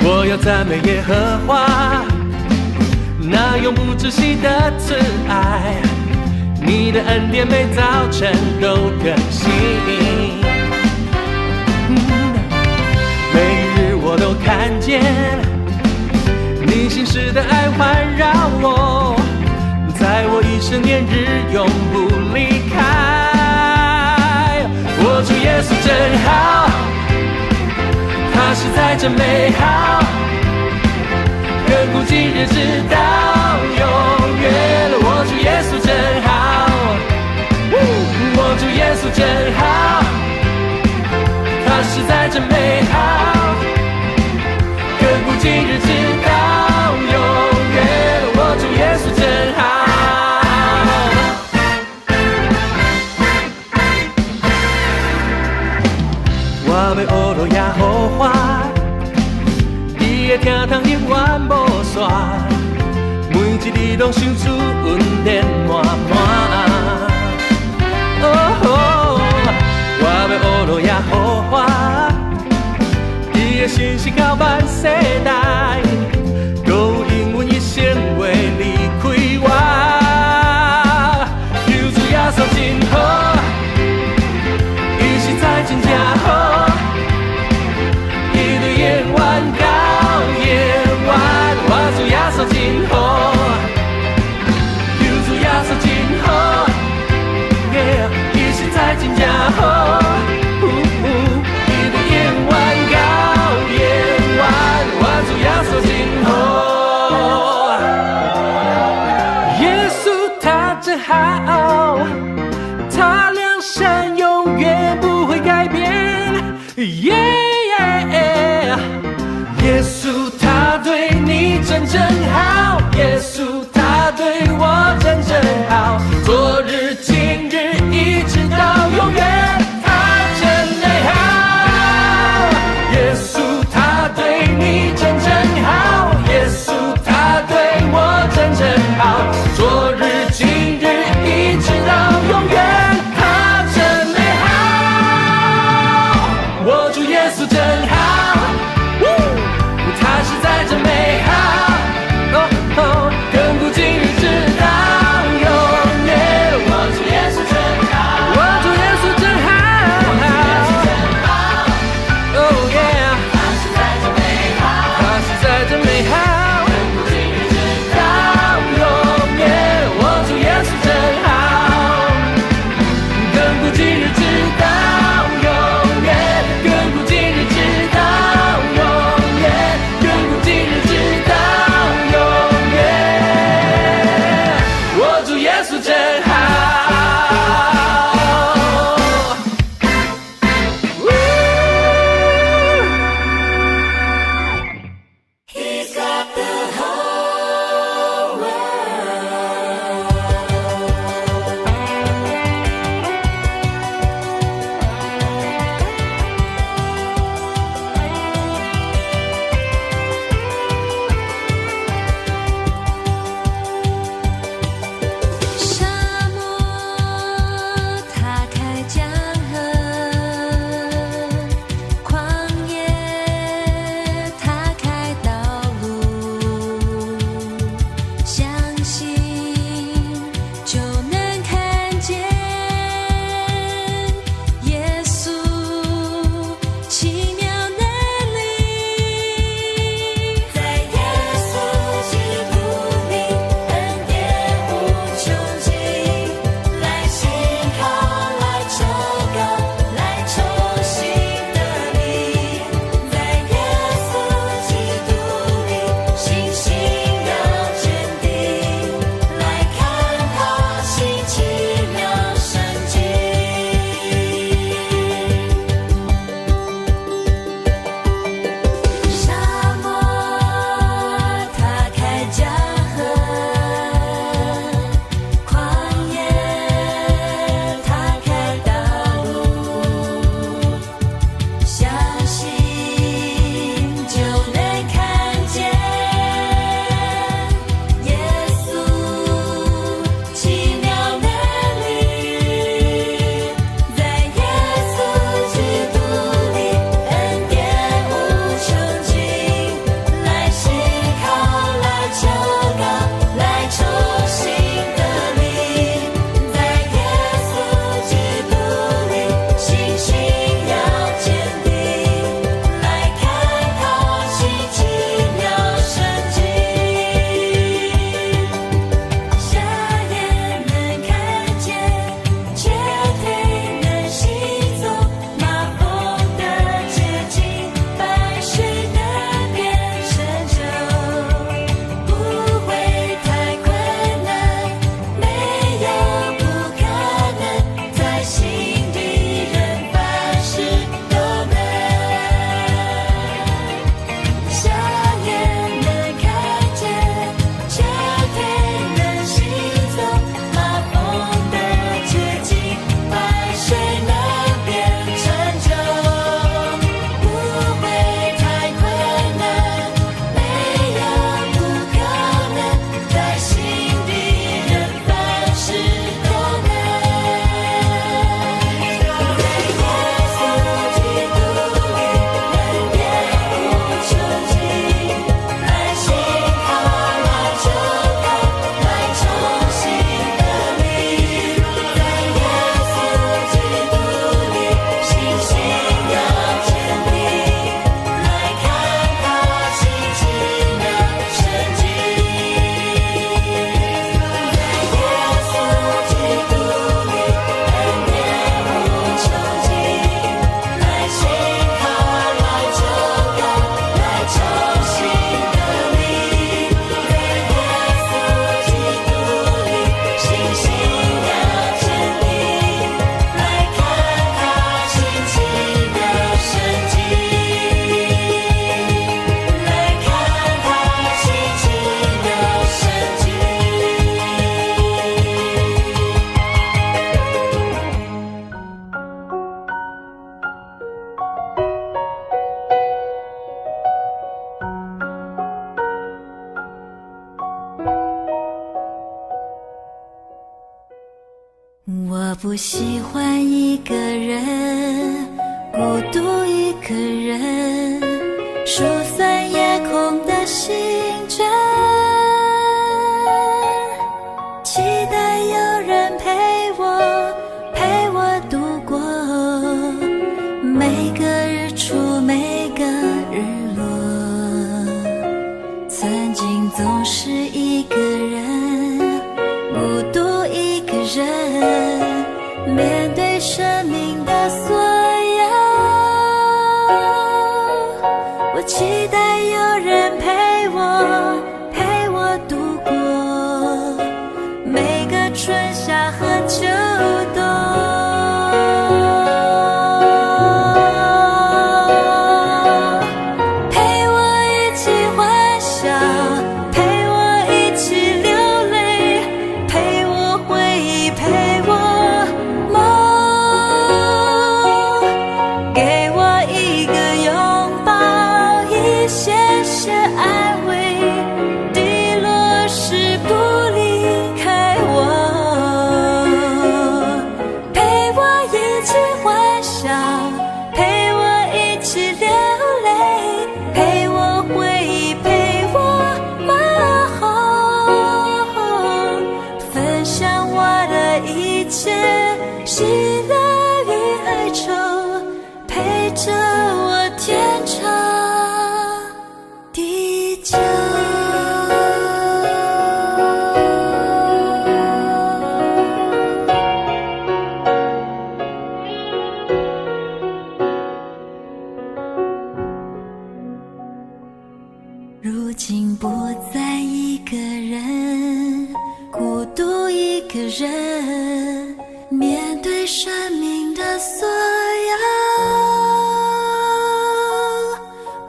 我要赞美耶和华，那永不止息的慈爱，你的恩典每早晨都更新。每日我都看见你心事的爱环绕我，在我一生年日永不离开。我主耶稣真好，他实在真美好，亘古今日直到永远。我主耶稣真好，我主耶稣真好，他实在真美好，亘古今日直到永远。我主耶稣真好。我要学咯耶和华，伊的听堂永远无煞，每一日拢想出恩典满满。我要学咯耶和华，伊的信息到万世代，都有永远一生袂离开我。有主耶稣真好，伊实在真正好，伊对永远到永远。我主耶稣真好，有主耶稣真好，伊实在真正好，伊对永远到永远。我主耶稣真好，耶稣他真好，他良善永远不会改变。耶稣他对你真好，耶稣他对我真好，昨日今日一直到永远，他真美好。耶稣他对你真好，耶稣他对我真好，昨日今日一直到永远，他真美好。我主耶稣真好，他实在真美好，亘古今日直到永远。我主耶稣真好，我主耶稣真好，哦耶，他实在真美好，他不喜欢一个人，孤独一个人，疏散夜空的星辰，期待有人陪我度过每个日出每个日落。曾经总是一个人，孤独一个人，面对生命的所有。我期待有人陪我度过每个春夏和秋冬。喜乐与哀愁，陪着我天长地久。如今不再一个人，孤独一个人，面对生命的所有，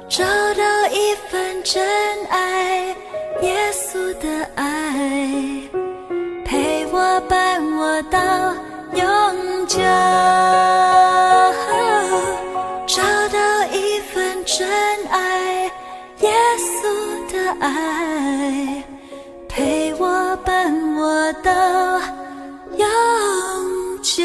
找到一份真爱，耶稣的爱，陪我伴我到永久。找到一份真爱，耶稣的爱，陪我伴我到永久。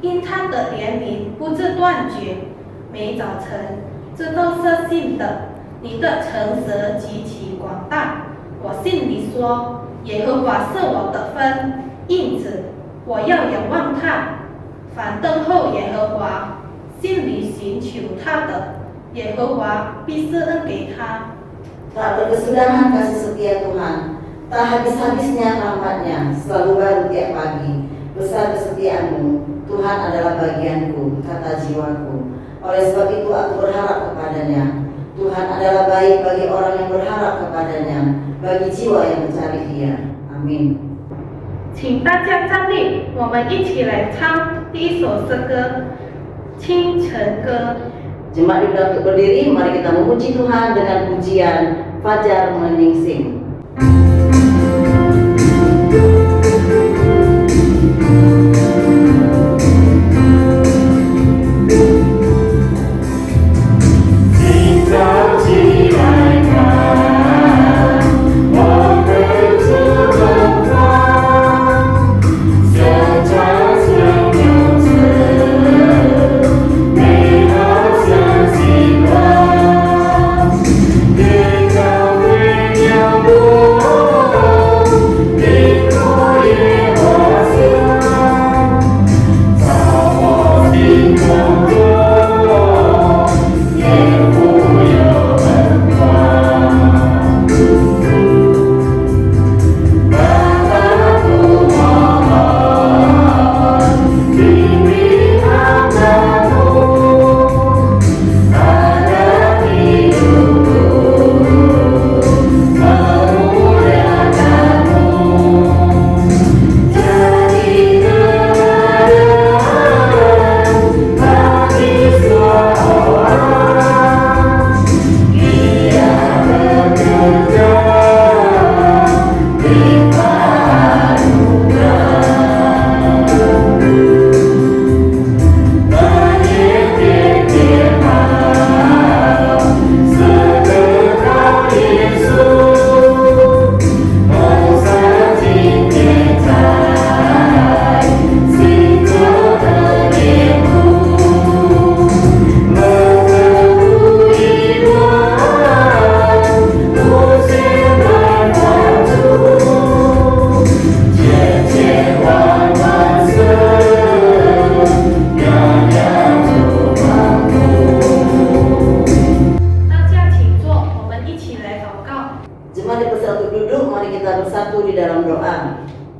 因他的怜悯不致断绝。每早晨，这都是信的。你的诚实极其广大。我信你说，耶和华是我的分，因此我要仰望他，凡等候耶和华，心里寻求他的，耶和华必施恩给他。 Tak berkesudahan kasih setia Tuhan, tak habis-habisnya rahmat-Nya, selalu baru tiap pagi. Besar kesetiamu, Tuhan adalah bagianku, kata jiwaku. Oleh sebab itu aku berharap kepadanya. Tuhan adalah baik bagi orang yang berharap kepadanya, bagi jiwa yang mencari Dia. Amin. 请大家站立，我们一起来唱第一首诗歌《清晨歌》。 Jemaat diundang untuk berdiri, mari kita memuji Tuhan dengan pujian Fajar Menyingsing.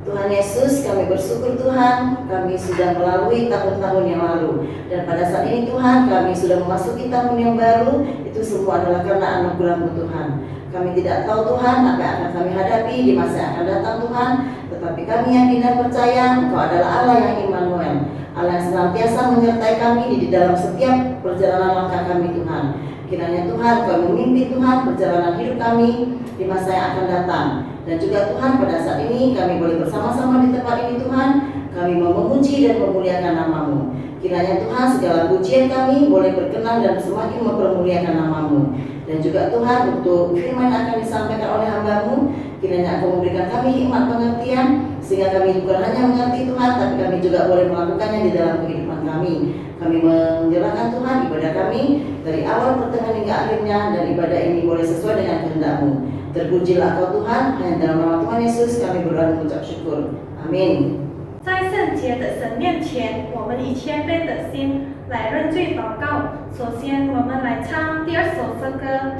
Tuhan Yesus, kami bersyukur Tuhan, kami sudah melalui tahun-tahun yang lalu. Dan pada saat ini Tuhan, kami sudah memasuki tahun yang baru. Itu semua adalah karena anugerah-Mu Tuhan. Kami tidak tahu Tuhan apa yang akan kami hadapi di masa yang akan datang Tuhan. Tetapi kami yakin dan percaya Engkau adalah Allah yang Immanuel, Allah yang senantiasa menyertai kami di dalam setiap perjalanan langkah kami Tuhan. Kiranya Tuhan Kau memimpin Tuhan perjalanan hidup kami di masa yang akan datang. Dan juga Tuhan pada saat ini kami boleh bersama-sama di tempat ini Tuhan. Kami mau memuji dan memuliakan nama-Mu. Kiranya Tuhan segala pujian kami boleh berkenan dan semakin mempermuliakan nama-Mu. Dan juga Tuhan untuk firman yang akan disampaikan oleh hamba-Mu, kiranya Engkau memberikan kami hikmat pengertian, sehingga kami bukan hanya mengerti Tuhan, tapi kami juga boleh melakukannya di dalam kehidupan kami. Kami menyerahkan Tuhan ibadah kami dari awal pertengahan hingga akhirnya, dan ibadah ini boleh sesuai dengan kehendak-Mu. Terpujilah Kau Tuhan, hanya dalam nama Tuhan Yesus kami berdoa dan mengucap syukur. Amin. 在圣洁的神面前，我们以谦卑的心来认罪祷告。首先，我们来唱第二首诗歌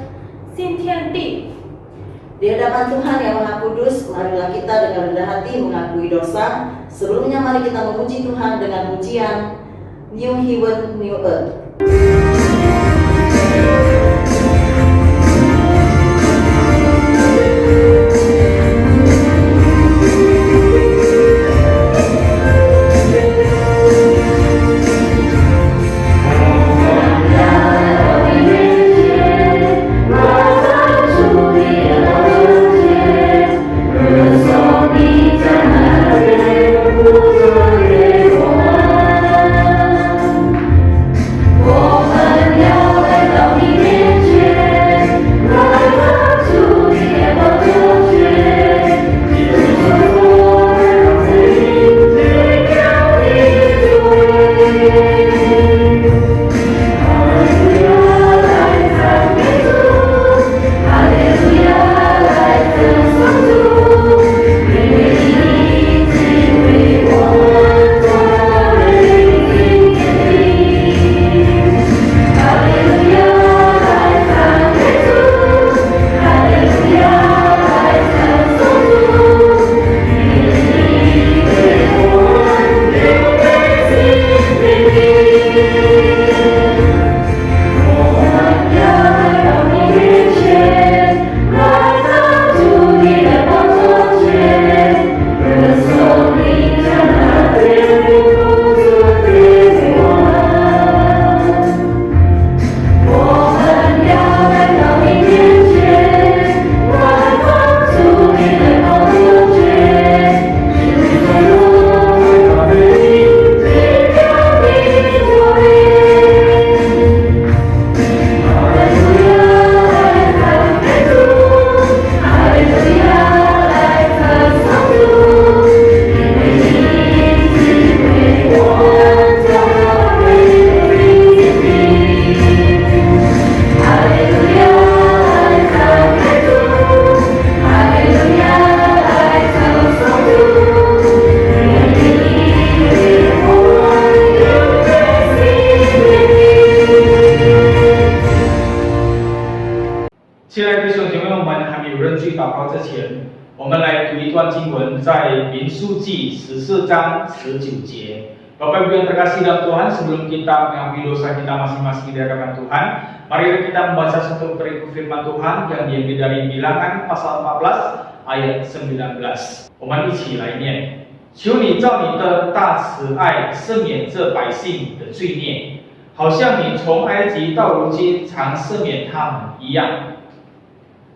《新天地》。 Di hadapan Tuhan yang Maha Kudus, marilah kita dengan rendah hati mengakui dosa. Sebelumnya mari kita memuji Tuhan dengan pujian New Heaven, New Earth. Oh 在民数记14章19 节. Bapak Ibu yang terkasih dalam Tuhan, sebelum kita mengampuni dosa kita masing-masing di hadapan Tuhan, mari kita membaca satu berikut firman Tuhan yang diambil dari Bilangan pasal 14 ayat 19. 我们一起来念。求你照你的大慈爱赦免这百姓的罪孽，好像你从埃及到如今常赦免他们一样。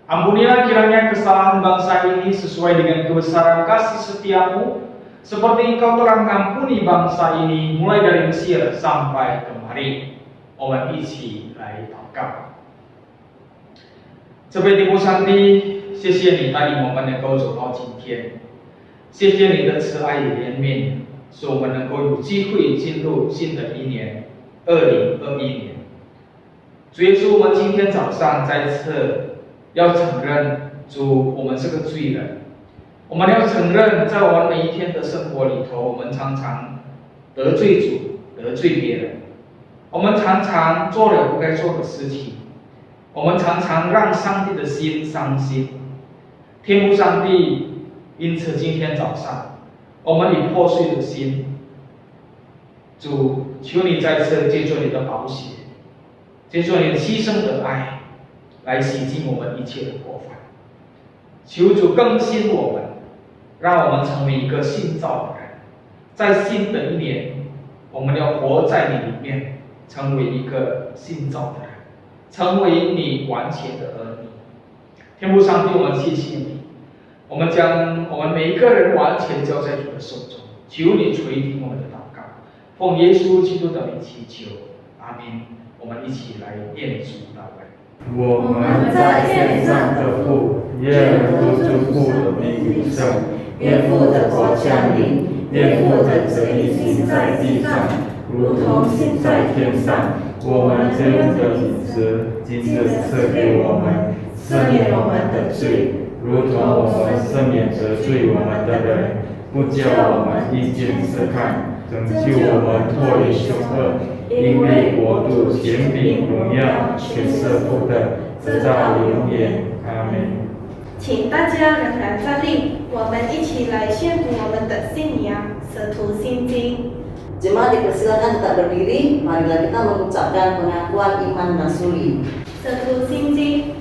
Ampunilah kiranya kesalahan bangsa ini sesuai dengan kebesaran kasih setiamu, seperti Engkau telah mengampuni bangsa ini mulai dari Mesir sampai kemari. 我们一起来祷告。这位天父上帝，谢谢你带领我们能够走到今天，谢谢你的慈爱与怜悯，使我们能够有机会进入新的一年2021年。主耶稣，我们今天早上再次要承认，主，我们是个罪人。我们要承认，在我们每一天的生活里头，我们常常得罪主，得罪别人。我们常常做了不该做的事情，我们常常让上帝的心伤心。天父上帝，因此今天早上，我们以破碎的心，主，求你再次借助你的宝血，借助你牺牲的爱，来洗净我们一切的过犯。求主更新我们，让我们成为一个新造的人。在新的一年，我们要活在你里面，成为一个新造的人，成为你完全的儿女。天父上帝，我们谢谢你，我们将我们每一个人完全交在主的手中，求你垂听我们的祷告，奉耶稣基督的名祈求，阿们。我们一起来念主祷文。我们在天上的父，愿父之父的名为圣，愿父的国降临，愿父的旨意行在地上，如同行在天上。我们这样的饮食，今日赐给我们，赦免我们的罪，如同我们赦免得罪我们的人，不叫我们遇见试探，拯救我们脱离凶恶。因为国度、权柄、荣耀，全是父的，直到永远。阿门。请大家仍然站立，我们一起来宣读我们的信仰《使徒信经》。 Jemaat dipersilakan tetap berdiri. Marilah kita mengucapkan pengakuan iman rasuli. 使徒信经，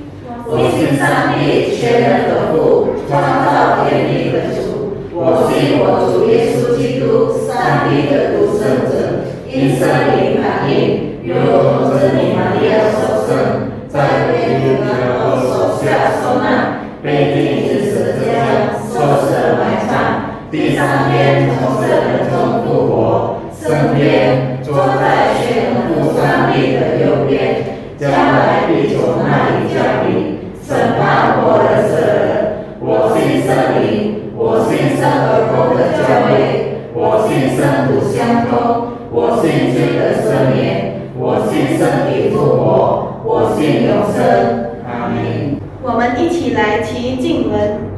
我信上帝全能的父，创造天地的主。我信我主耶稣基督，上帝的独生子。 因圣灵感应，由童贞女玛利亚所生，在腓力和手下受难，被钉于十字架，受死埋葬，第三天从死人中复活，升天，坐在全能父上帝的右边，将来必从那里降临，审判活人死人。我信圣灵，我信圣而公的教会，我信圣徒相通。 我信罪的赦免，我信身体复活，我信永生。阿门。我们一起来齐经文。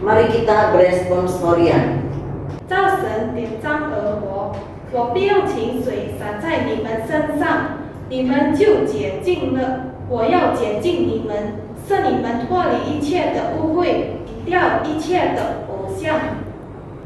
Mari kita beresponsorian. 照神典章而活，我必用清水洒在你们身上，你们就洁净了。我要洁净你们，使你们脱离一切的污秽，离掉一切的偶像。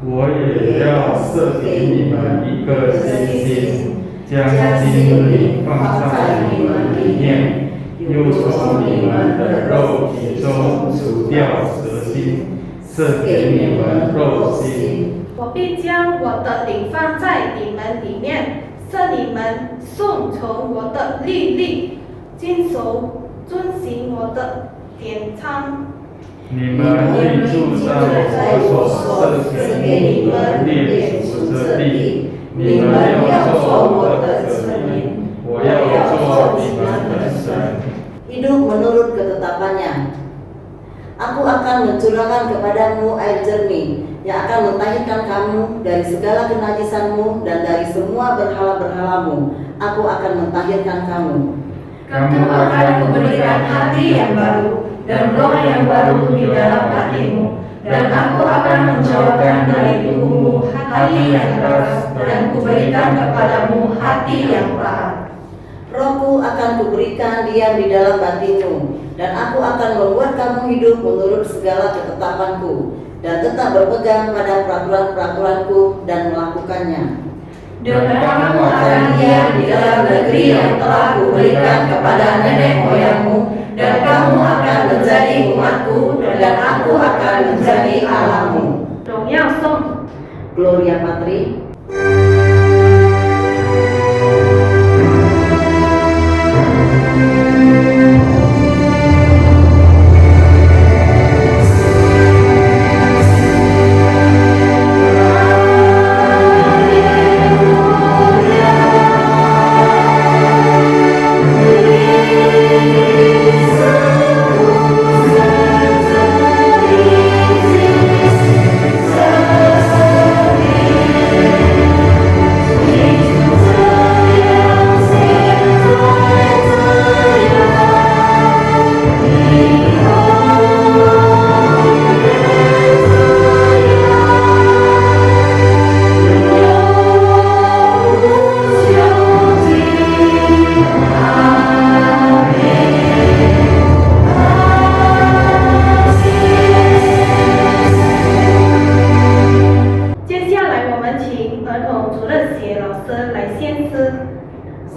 我也要赐给你们一个新心，将心灵放在你们里面，又从你们的肉体中除掉蛇心，赐给你们肉心。我必将我的灵放在你们里面，使你们顺从我的律例，遵守遵行我的典章。 你们会住在我所赐给你们列祖之地，你们要做我的子民，我要做你们的神。 Hidup menurut ketetapannya. Aku akan mencurahkan kepadamu air jernih yang akan mentahirkan kamu dari segala kenajisanmu dan dari semua berhala-berhalamu. Aku akan mentahirkan kamu. Kamu akan kuberikan hati yang baru dan roh yang baru di dalam hatimu, dan aku akan menjauhkan dari tubuhmu hati yang keras dan kuberikan kepadamu hati yang taat. Rohku akan kuberikan diam di dalam batinmu, dan aku akan membuat kamu hidup menurut segala ketetapanku. dan tetap berpegang pada peraturan-peraturanku dan melakukannya. Dan kamu akan diam di dalam negeri yang telah kuberikan kepada nenek moyangmu, dan kamu akan menjadi umatku, dan aku akan menjadi Allahmu. 荣耀颂。 Gloria Patri.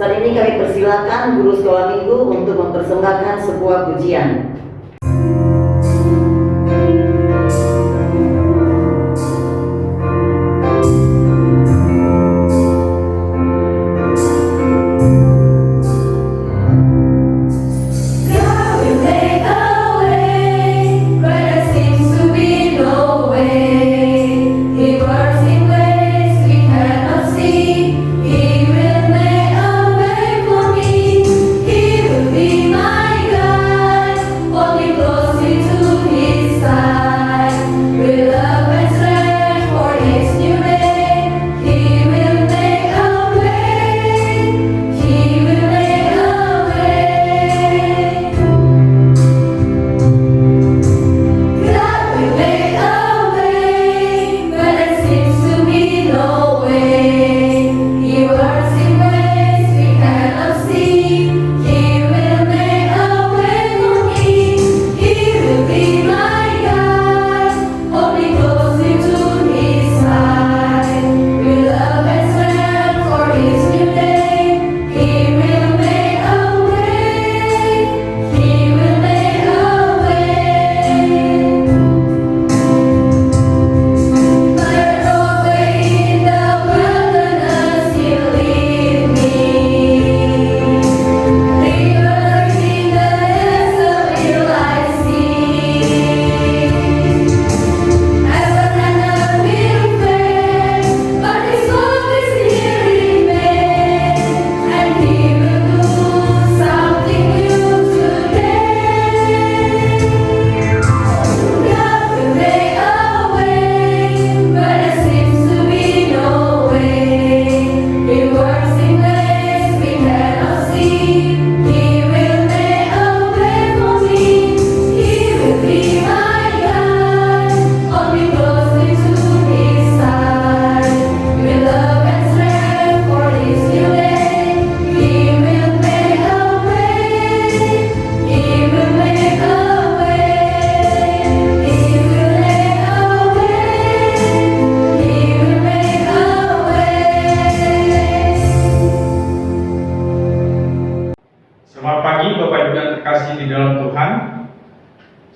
Saat ini kami persilakan guru sekolah minggu untuk mempersembahkan sebuah pujian.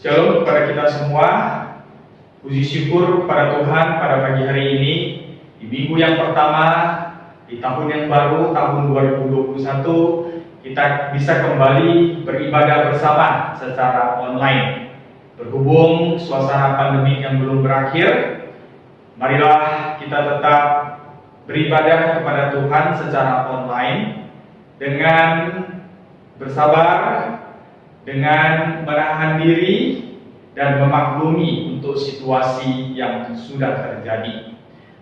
Shalom kepada kita semua. Puji syukur kepada Tuhan pada pagi hari ini, di minggu yang pertama di tahun yang baru, tahun 2021, kita bisa kembali beribadah bersama secara online. Berhubung suasana pandemi yang belum berakhir, marilah kita tetap beribadah kepada Tuhan secara online dengan bersabar, dengan menahan diri dan memaklumi untuk situasi yang sudah terjadi.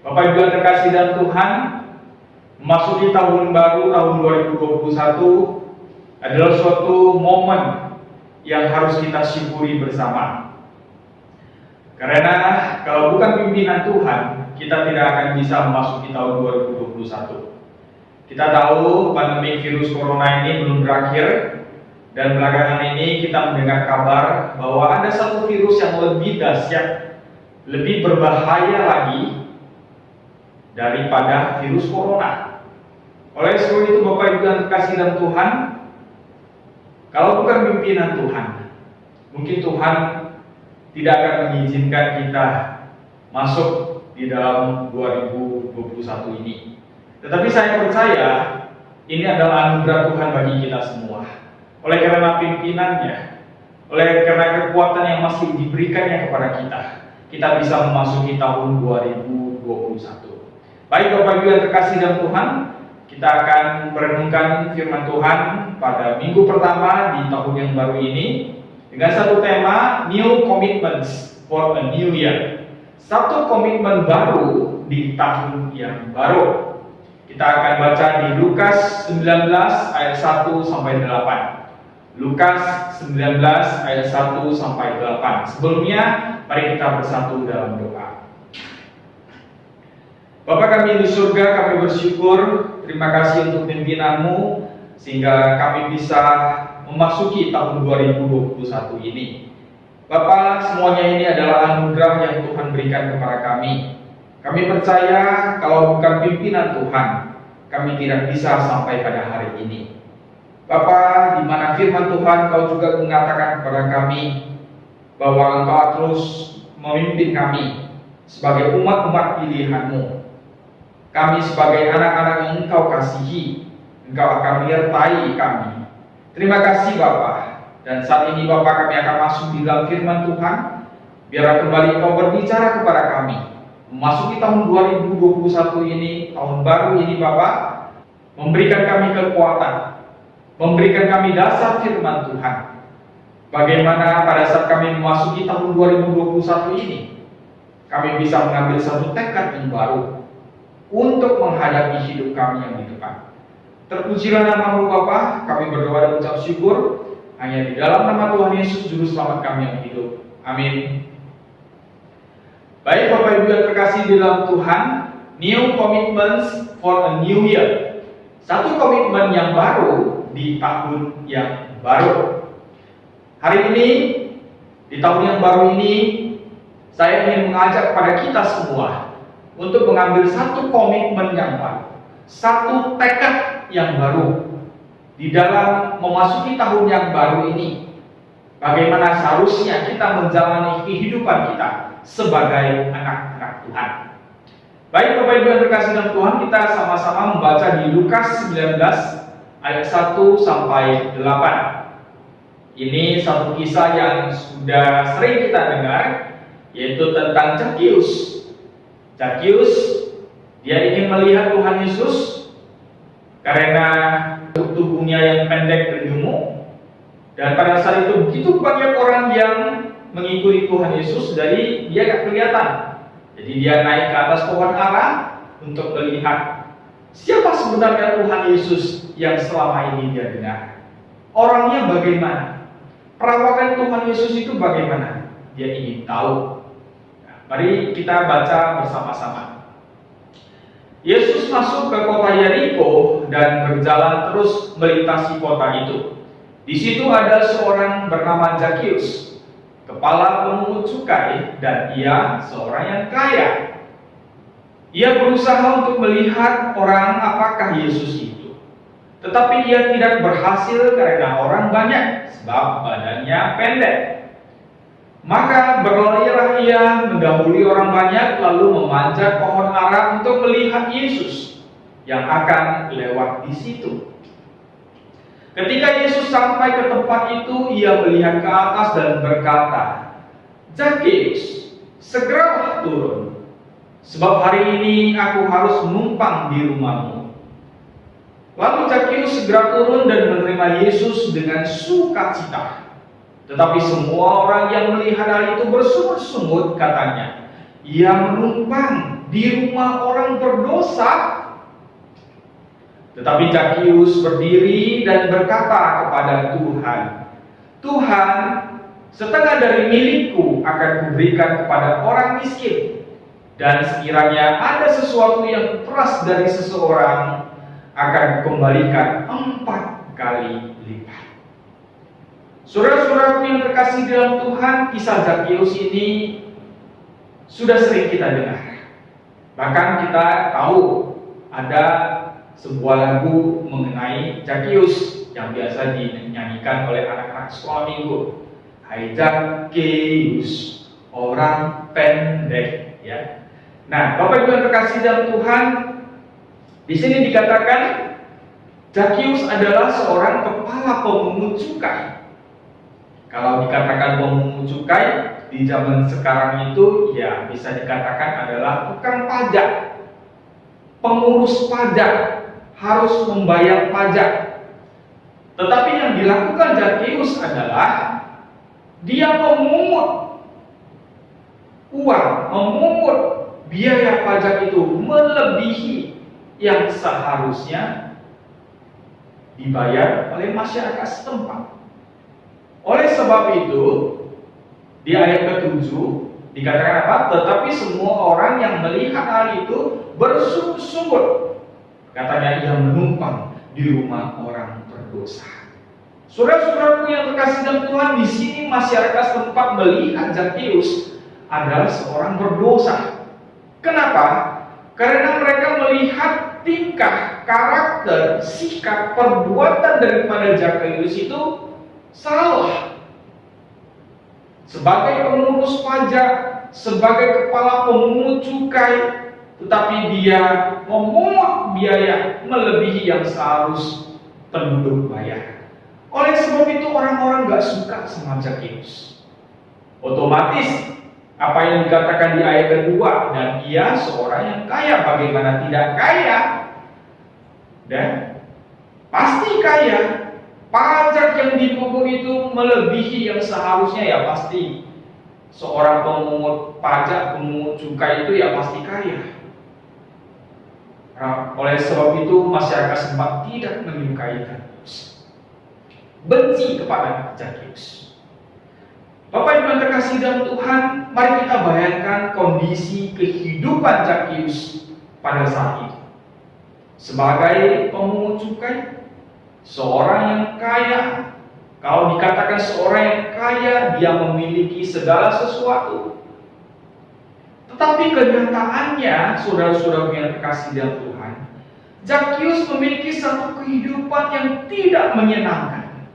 Bapak Ibu yang terkasih dalam Tuhan, memasuki tahun baru tahun 2021 adalah suatu momen yang harus kita syukuri bersama. Karena kalau bukan pimpinan Tuhan, kita tidak akan bisa memasuki tahun 2021. Kita tahu pandemi virus corona ini belum berakhir. Dan belakangan ini kita mendengar kabar bahwa ada satu virus yang lebih dahsyat lebih berbahaya lagi daripada virus corona. Oleh sebab itu Bapak Ibu yang terkasih dalam Tuhan, kalau bukan pimpinan Tuhan, mungkin Tuhan tidak akan mengizinkan kita masuk di dalam 2021 ini. Tetapi saya percaya ini adalah anugerah Tuhan bagi kita semua. Oleh karena pimpinannya, oleh karena kekuatan yang masih diberikannya kepada kita, kita bisa memasuki tahun 2021. Baik Bapak Ibu yang terkasih dalam Tuhan, kita akan merenungkan firman Tuhan pada minggu pertama di tahun yang baru ini dengan satu tema New Commitments for a New Year. Satu komitmen baru di tahun yang baru. Kita akan baca di Lukas 19 ayat 1 sampai 8. Lukas 19 ayat 1 sampai 8. Sebelumnya, mari kita bersatu dalam doa. Bapa kami di surga, kami bersyukur, terima kasih untuk pimpinan-Mu sehingga kami bisa memasuki tahun 2021 ini. Bapa, semuanya ini adalah anugerah yang Tuhan berikan kepada kami. Kami percaya kalau bukan pimpinan Tuhan, kami tidak bisa sampai pada hari ini. Bapa, di mana firman Tuhan Kau juga mengatakan kepada kami bahwa Engkau terus memimpin kami sebagai umat-umat pilihan-Mu. Kami sebagai anak-anak yang Engkau kasihi, Engkau akan menyertai kami. Terima kasih Bapa. Dan saat ini Bapa, kami akan masuk di dalam firman Tuhan. Biar kembali Engkau berbicara kepada kami. Memasuki tahun 2021 ini, tahun baru ini Bapa, memberikan kami kekuatan, memberikan kami dasar firman Tuhan. Bagaimana pada saat kami memasuki tahun 2021 ini, kami bisa mengambil satu tekad yang baru untuk menghadapi hidup kami yang di depan. Terpujilah nama-Mu Bapa, kami berdoa dan ucap syukur hanya di dalam nama Tuhan Yesus Juru Selamat kami yang hidup. Amin. Baik Bapak Ibu yang terkasih di dalam Tuhan, New Commitments for a New Year. Satu komitmen yang baru di tahun yang baru. Hari ini, di tahun yang baru ini, saya ingin mengajak kepada kita semua untuk mengambil satu komitmen yang baru, satu tekad yang baru di dalam memasuki tahun yang baru ini. Bagaimana seharusnya kita menjalani kehidupan kita sebagai anak-anak Tuhan. Baik Bapak Ibu yang terkasih dalam Tuhan, kita sama-sama membaca di Lukas 19 ayat 1 sampai 8. Ini satu kisah yang sudah sering kita dengar, yaitu tentang Zakheus. Zakheus, dia ingin melihat Tuhan Yesus karena tubuhnya yang pendek dan gemuk. Dan pada saat itu begitu banyak orang yang mengikuti Tuhan Yesus, jadi dia gak kelihatan. Jadi dia naik ke atas pohon ara untuk melihat siapa sebenarnya Tuhan Yesus yang selama ini dia dengar. Orangnya bagaimana? Perawakan Tuhan Yesus itu bagaimana? Dia ingin tahu. Nah, mari kita baca bersama-sama. Yesus masuk ke kota Yeriko dan berjalan terus melintasi kota itu. Di situ ada seorang bernama Zakheus, kepala pemungut cukai, dan ia seorang yang kaya. Ia berusaha untuk melihat orang apakah Yesus itu. Tetapi ia tidak berhasil karena orang banyak, sebab badannya pendek. Maka berlarilah ia mendahului orang banyak, lalu memanjat pohon ara untuk melihat Yesus yang akan lewat di situ. Ketika Yesus sampai ke tempat itu, ia melihat ke atas dan berkata, "Zakheus, segeralah turun, sebab hari ini aku harus menumpang di rumahmu." Lalu Zakheus segera turun dan menerima Yesus dengan sukacita. Tetapi semua orang yang melihat hal itu bersungut-sungut, katanya, "Ia menumpang di rumah orang berdosa." Tetapi Zakheus berdiri dan berkata kepada Tuhan, "Tuhan, setengah dari milikku akan kuberikan kepada orang miskin. Dan sekiranya ada sesuatu yang peras dari seseorang, akan kukembalikan 4 kali lipat." Saudara-saudaraku yang terkasih dalam Tuhan, kisah Zakheus ini sudah sering kita dengar. Bahkan kita tahu ada sebuah lagu mengenai Zakheus yang biasa dinyanyikan oleh anak-anak sekolah minggu. Hai Zakheus, orang pendek, ya. Nah, Bapak Ibu yang terkasih dalam Tuhan, di sini dikatakan Zakheus adalah seorang kepala pemungut cukai. Kalau dikatakan pemungut cukai di zaman sekarang itu, ya bisa dikatakan adalah tukang pajak, pengurus pajak, harus membayar pajak. Tetapi yang dilakukan Zakheus adalah dia memungut uang, memungut biaya pajak itu melebihi yang seharusnya dibayar oleh masyarakat setempat. Oleh sebab itu, di ayat ke-7 dikatakan apa? Tetapi semua orang yang melihat hal itu bersungut-sungut. Katanya ia menumpang di rumah orang berdosa. Saudara-saudaraku yang terkasih dalam Tuhan, di sini masyarakat setempat melihat Zakheus adalah seorang berdosa. Kenapa? Karena mereka melihat tingkah, karakter, sikap, perbuatan daripada Zakheus itu salah. Sebagai pengurus pajak, sebagai kepala pemungut cukai, tetapi dia memungut biaya melebihi yang seharus penduduk bayar. Oleh sebab itu orang-orang gak suka sama Zakheus. Otomatis apa yang dikatakan di ayat kedua, dan ia seorang yang kaya, bagaimana tidak kaya? Dan pasti kaya. Pajak yang dipungut itu melebihi yang seharusnya, ya pasti seorang pemungut pajak, pemungut cukai itu ya pasti kaya. Nah, oleh sebab itu masyarakat sempat tidak menyukai Zakheus, benci kepada Zakheus. Bapak Ibu yang terkasih dalam Tuhan, mari kita bayangkan kondisi kehidupan Zakheus pada saat itu. Sebagai pemungut cukai, seorang yang kaya. Kalau dikatakan seorang yang kaya, dia memiliki segala sesuatu. Tetapi kenyataannya, saudara-saudara yang terkasih dalam Tuhan, Zakheus memiliki satu kehidupan yang tidak menyenangkan.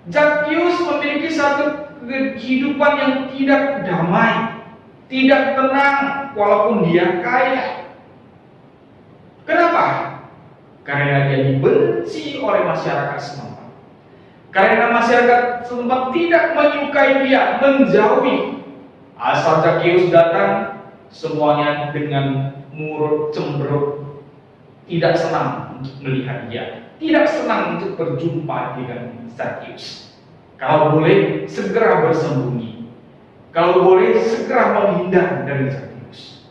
Zakheus memiliki satu kehidupan yang tidak damai, tidak tenang, walaupun dia kaya. Kenapa? Karena dia dibenci oleh masyarakat setempat. Karena masyarakat setempat tidak menyukai dia, menjauhi. Asal Zakheus datang, semuanya dengan murut cemberut, tidak senang untuk melihat dia, tidak senang untuk berjumpa dengan Zakheus. Kalau boleh segera bersembunyi, kalau boleh segera menghindar dari Zakheus.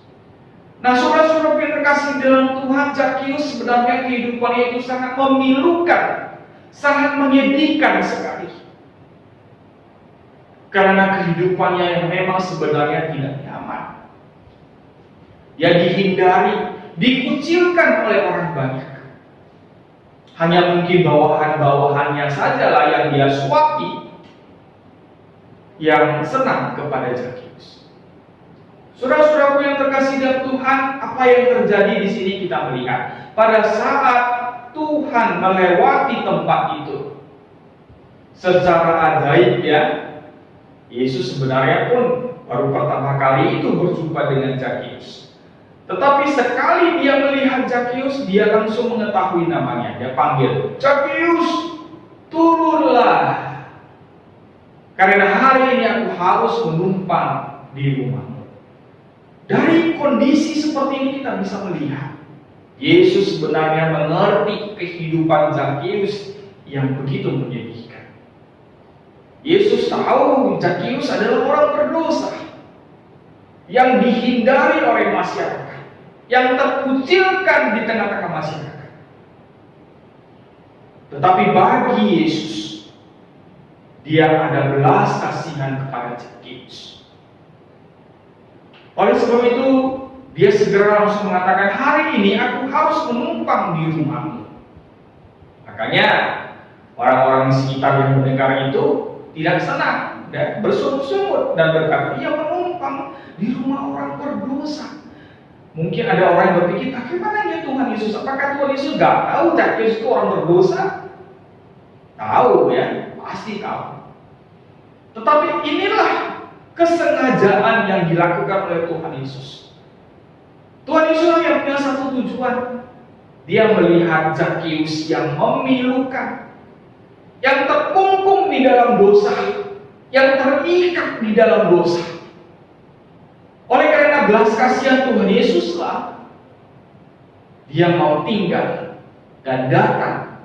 Nah, saudara-saudara yang terkasih dalam Tuhan, Zakheus sebenarnya kehidupannya itu sangat memilukan, sangat menyedihkan sekali. Karena kehidupannya yang memang sebenarnya tidak nyaman. Dia dihindari, dikucilkan oleh orang banyak. Hanya mungkin bawahan-bawahannya sajalah yang dia suapi, yang senang kepada Zakheus. Saudara-saudaraku yang terkasih dalam Tuhan, apa yang terjadi di sini kita melihat. Pada saat Tuhan melewati tempat itu, secara ajaib ya, Yesus sebenarnya pun baru pertama kali itu berjumpa dengan Zakheus. Tetapi sekali dia melihat Zakheus, dia langsung mengetahui namanya. Dia panggil, Zakheus, turunlah. Karena hari ini aku harus menumpang di rumahmu. Dari kondisi seperti ini kita bisa melihat Yesus sebenarnya mengerti kehidupan Zakheus yang begitu menyedihkan. Yesus tahu Zakheus adalah orang berdosa yang dihindari oleh masyarakat, yang terkucilkan di tengah-tengah masyarakat. Tetapi bagi Yesus, dia ada belas kasihan kepada Zakheus. Oleh sebab itu, dia segera langsung mengatakan, hari ini aku harus menumpang di rumahmu. Makanya, orang-orang sekitar yang mendengar itu tidak senang dan bersungut-sungut dan berkata, ia menumpang menumpang di rumah orang berdosa. Mungkin ada orang yang berpikir, bagaimana ya Tuhan Yesus? Apakah Tuhan Yesus gak tahu Zakheus itu orang berdosa? Tahu ya, pasti tahu. Tetapi inilah kesengajaan yang dilakukan oleh Tuhan Yesus. Tuhan Yesus yang punya satu tujuan. Dia melihat Zakheus yang memilukan, yang terkungkung di dalam dosa, yang terikat di dalam dosa. Oleh karena belas kasihan Tuhan Yesuslah, dia mau tinggal dan datang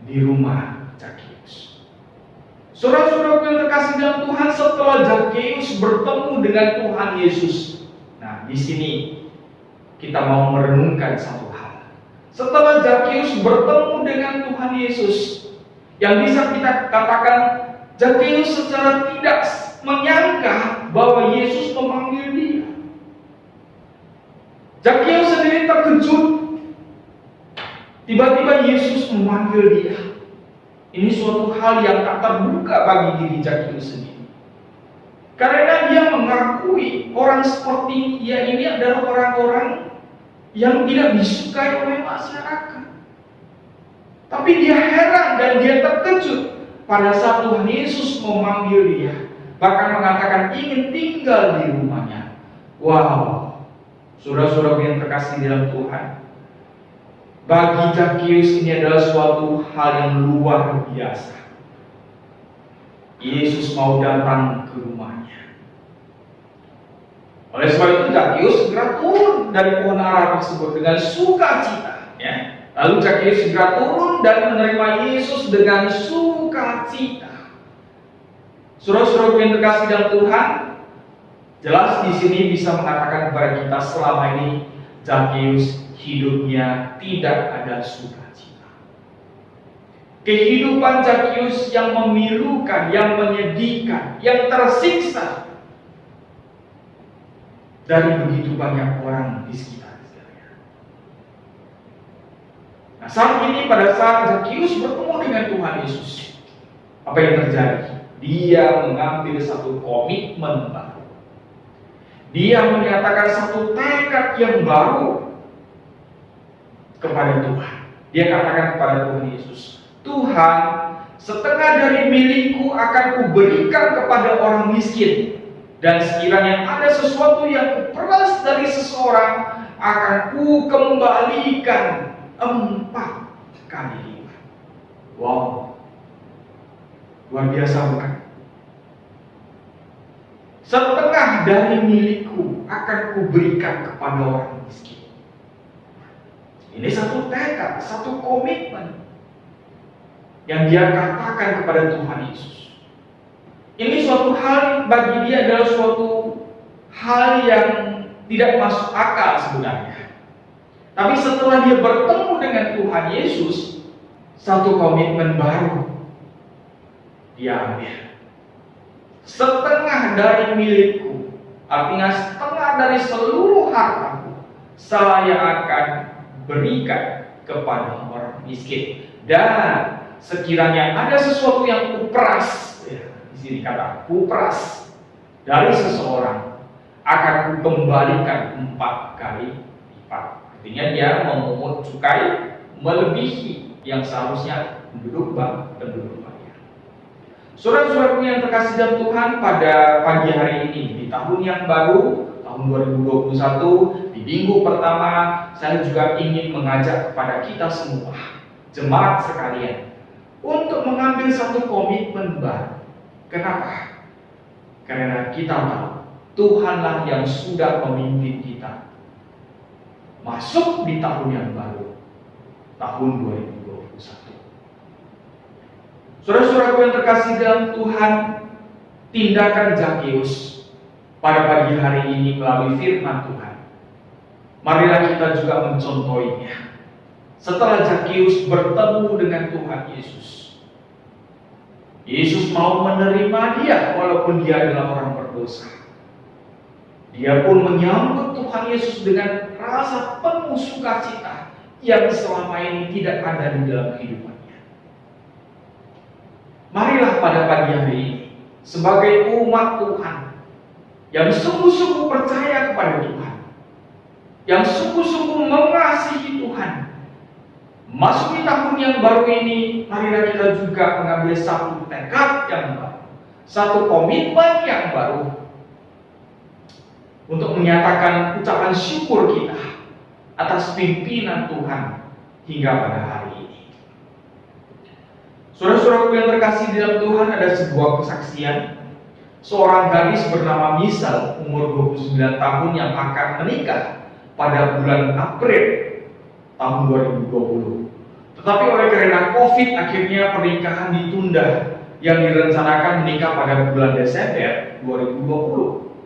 di rumah Zakheus. Saudara-saudaraku yang terkasih dalam Tuhan, setelah Zakheus bertemu dengan Tuhan Yesus, nah di sini kita mau merenungkan satu hal. Setelah Zakheus bertemu dengan Tuhan Yesus, yang bisa kita katakan Zakheus secara tidak menyangka bahwa Yesus memanggil dia. Zakheus sendiri terkejut. Tiba-tiba Yesus memanggil dia. Ini suatu hal yang tak terduga bagi diri Zakheus sendiri. Karena dia mengakui orang seperti dia ini adalah orang-orang yang tidak disukai oleh masyarakat. Tapi dia heran dan dia terkejut pada saat Tuhan Yesus memanggil dia, bahkan mengatakan ingin tinggal di rumahnya. Wow, saudara-saudara yang terkasih dalam Tuhan, bagi Zakheus ini adalah suatu hal yang luar biasa. Yesus mau datang ke rumahnya. Oleh sebab itu Zakheus segera turun dari pohon ara tersebut dengan sukacita. Ya. Lalu Zakheus segera turun dan menerima Yesus dengan sukacita. Saudara-saudara yang terkasih dalam Tuhan, jelas di sini bisa mengatakan kepada kita selama ini Zakheus hidupnya tidak ada sukacita. Kehidupan Zakheus yang memilukan, yang menyedihkan, yang tersiksa dari begitu banyak orang di sekitarnya. Nah, saat ini pada saat Zakheus bertemu dengan Tuhan Yesus, apa yang terjadi? Dia mengambil satu komitmen baru. Dia menyatakan satu tekad yang baru kepada Tuhan. Dia katakan kepada Tuhan Yesus, Tuhan, setengah dari milikku akan kuberikan kepada orang miskin. Dan sekiranya ada sesuatu yang kuperas dari seseorang, akan ku kembalikan 4 kali lipat. Wow, luar biasa bukan? Setengah dari milikku akan kuberikan kepada orang miskin. Ini satu tekad, satu komitmen yang dia katakan kepada Tuhan Yesus. Ini suatu hal bagi dia adalah suatu hal yang tidak masuk akal sebenarnya. Tapi setelah dia bertemu dengan Tuhan Yesus, satu komitmen baru dia ambil. Setengah dari milikku, artinya setengah dari seluruh hartaku, saya akan berikan kepada orang miskin. Dan sekiranya ada sesuatu yang kuperas, di sini kata kuperas dari seseorang, akan kukembalikan 4 kali lipat. Artinya dia memungut cukai melebihi yang seharusnya penduduk bayar. Saudara-saudaraku yang terkasih dalam Tuhan, pada pagi hari ini di tahun yang baru, tahun 2021, di minggu pertama, saya juga ingin mengajak kepada kita semua, jemaat sekalian, untuk mengambil satu komitmen baru. Kenapa? Karena kita tahu Tuhanlah yang sudah memimpin kita masuk di tahun yang baru, tahun 2021. Saudara-saudaraku yang terkasih dalam Tuhan, tindakan Zakheus pada pagi hari ini melalui firman Tuhan, marilah kita juga mencontohinya. Setelah Zakheus bertemu dengan Tuhan Yesus, Yesus mau menerima dia walaupun dia adalah orang berdosa. Dia pun menyambut Tuhan Yesus dengan rasa penuh sukacita yang selama ini tidak ada di dalam kehidupannya. Marilah pada pagi hari ini, sebagai umat Tuhan, yang sungguh-sungguh percaya kepada Tuhan, yang sungguh-sungguh mengasihi Tuhan. Masuki tahun yang baru ini, marilah kita juga mengambil satu tekad yang baru, satu komitmen yang baru, untuk menyatakan ucapan syukur kita atas pimpinan Tuhan hingga pada hari ini. Saudara-saudaraku yang terkasih di dalam Tuhan, ada sebuah kesaksian seorang gadis bernama Misal, umur 29 tahun, yang akan menikah pada bulan April tahun 2020. Tetapi oleh karena COVID akhirnya pernikahan ditunda, yang direncanakan menikah pada bulan Desember 2020.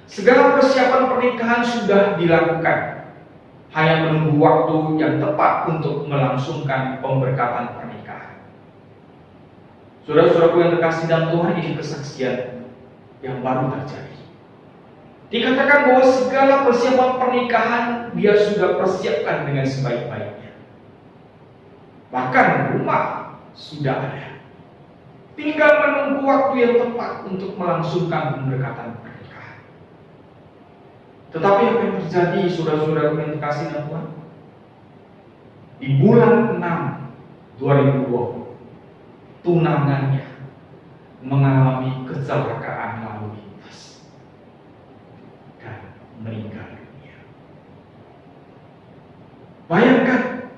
Segala persiapan pernikahan sudah dilakukan, hanya menunggu waktu yang tepat untuk melangsungkan pemberkatan pernikahan. Saudara-saudaraku yang terkasih dalam Tuhan, ini kesaksian yang baru terjadi. Dikatakan bahwa segala persiapan pernikahan dia sudah persiapkan dengan sebaik-baiknya. Bahkan rumah sudah ada. Tinggal menunggu waktu yang tepat untuk melangsungkan pemberkatan pernikahan. Tetapi apa yang terjadi, saudara-saudaraku yang terkasih dalam Tuhan? Di bulan 6 2020, tunangannya mengalami kecelakaan lalu lintas dan meninggal dunia. Bayangkan,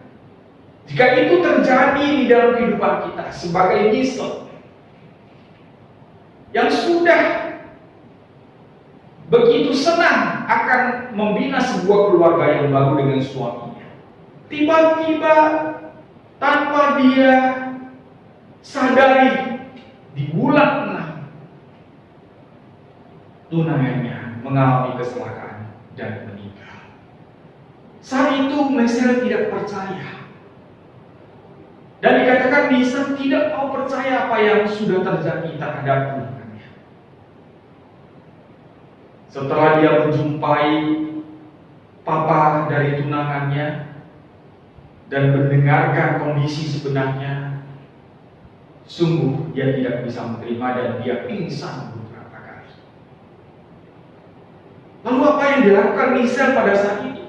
jika itu terjadi di dalam kehidupan kita sebagai Misal yang sudah begitu senang akan membina sebuah keluarga yang baru dengan suaminya, tiba-tiba tanpa dia sadari di bulan 6 tunangannya mengalami kecelakaan dan meninggal. Saat itu Misal tidak percaya. Dan dikatakan Misal tidak mau percaya apa yang sudah terjadi terhadap tunangannya. Setelah dia menjumpai papa dari tunangannya dan mendengarkan kondisi sebenarnya, sungguh dia tidak bisa menerima dan dia pingsan beberapa kali. Lalu apa yang dilakukan Misal pada saat itu?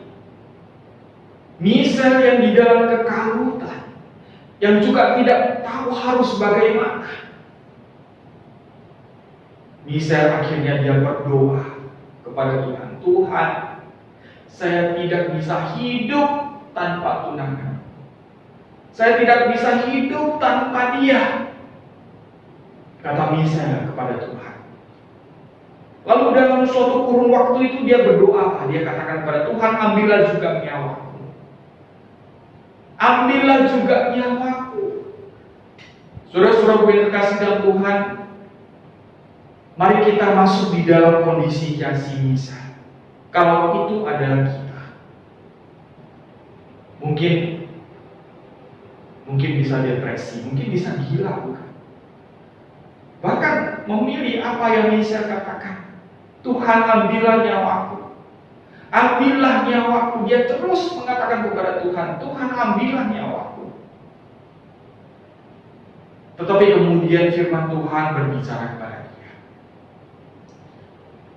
Misal yang di dalam kekalutan, yang juga tidak tahu harus bagaimana. Misal akhirnya dia berdoa kepada Tuhan, Tuhan, saya tidak bisa hidup tanpa tunangan. Saya tidak bisa hidup tanpa dia, kata Misal kepada Tuhan. Lalu dalam suatu kurun waktu itu dia berdoa, dia katakan kepada Tuhan, ambillah juga nyawaku. Ambillah juga nyawaku. Saudara-saudaraku yang terkasih dalam Tuhan, mari kita masuk di dalam kondisi yang si Misal. Kalau itu adalah kita, mungkin bisa depresi, mungkin bisa gila, bukan? Bahkan memilih apa yang Misal katakan, Tuhan ambillah nyawaku. Ambillah nyawaku. Dia terus mengatakan kepada Tuhan, Tuhan ambillah nyawaku. Tetapi kemudian firman Tuhan berbicara kepada dia.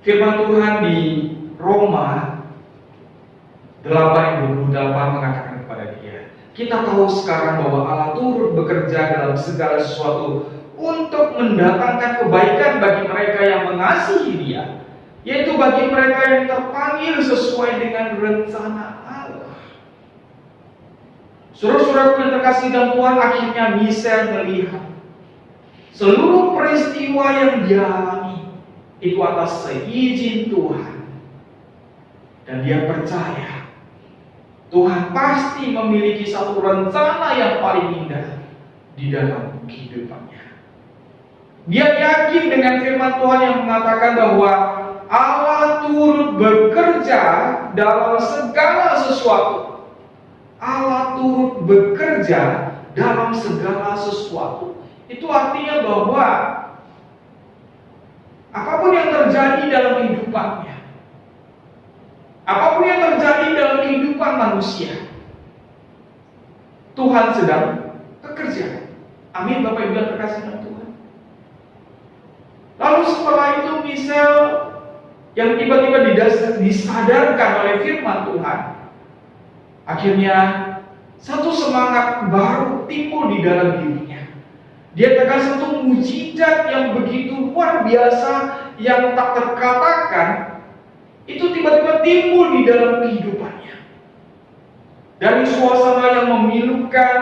Firman Tuhan di Roma 8:28 mengatakan kepada dia, kita tahu sekarang bahwa Allah turut bekerja dalam segala sesuatu untuk mendatangkan kebaikan bagi mereka yang mengasihi Dia, yaitu bagi mereka yang terpanggil sesuai dengan rencana Allah. Saudara-saudaraku yang terkasih dalam Tuhan, akhirnya Misal melihat seluruh peristiwa yang dia alami itu atas seizin Tuhan. Dan dia percaya Tuhan pasti memiliki satu rencana yang paling indah di dalam kehidupannya. Dia yakin dengan firman Tuhan yang mengatakan bahwa Allah turut bekerja dalam segala sesuatu. Allah turut bekerja dalam segala sesuatu. Itu artinya bahwa apapun yang terjadi dalam kehidupannya, apapun yang terjadi dalam kehidupan manusia, Tuhan sedang bekerja. Amin, Bapak Ibu yang terkasih dalam Tuhan. Lalu setelah itu Misal yang tiba-tiba disadarkan oleh firman Tuhan. Akhirnya satu semangat baru timbul di dalam dirinya. Dia tekan satu mujizat yang begitu luar biasa, yang tak terkatakan, itu tiba-tiba timbul di dalam kehidupannya. Dari suasana yang memilukan,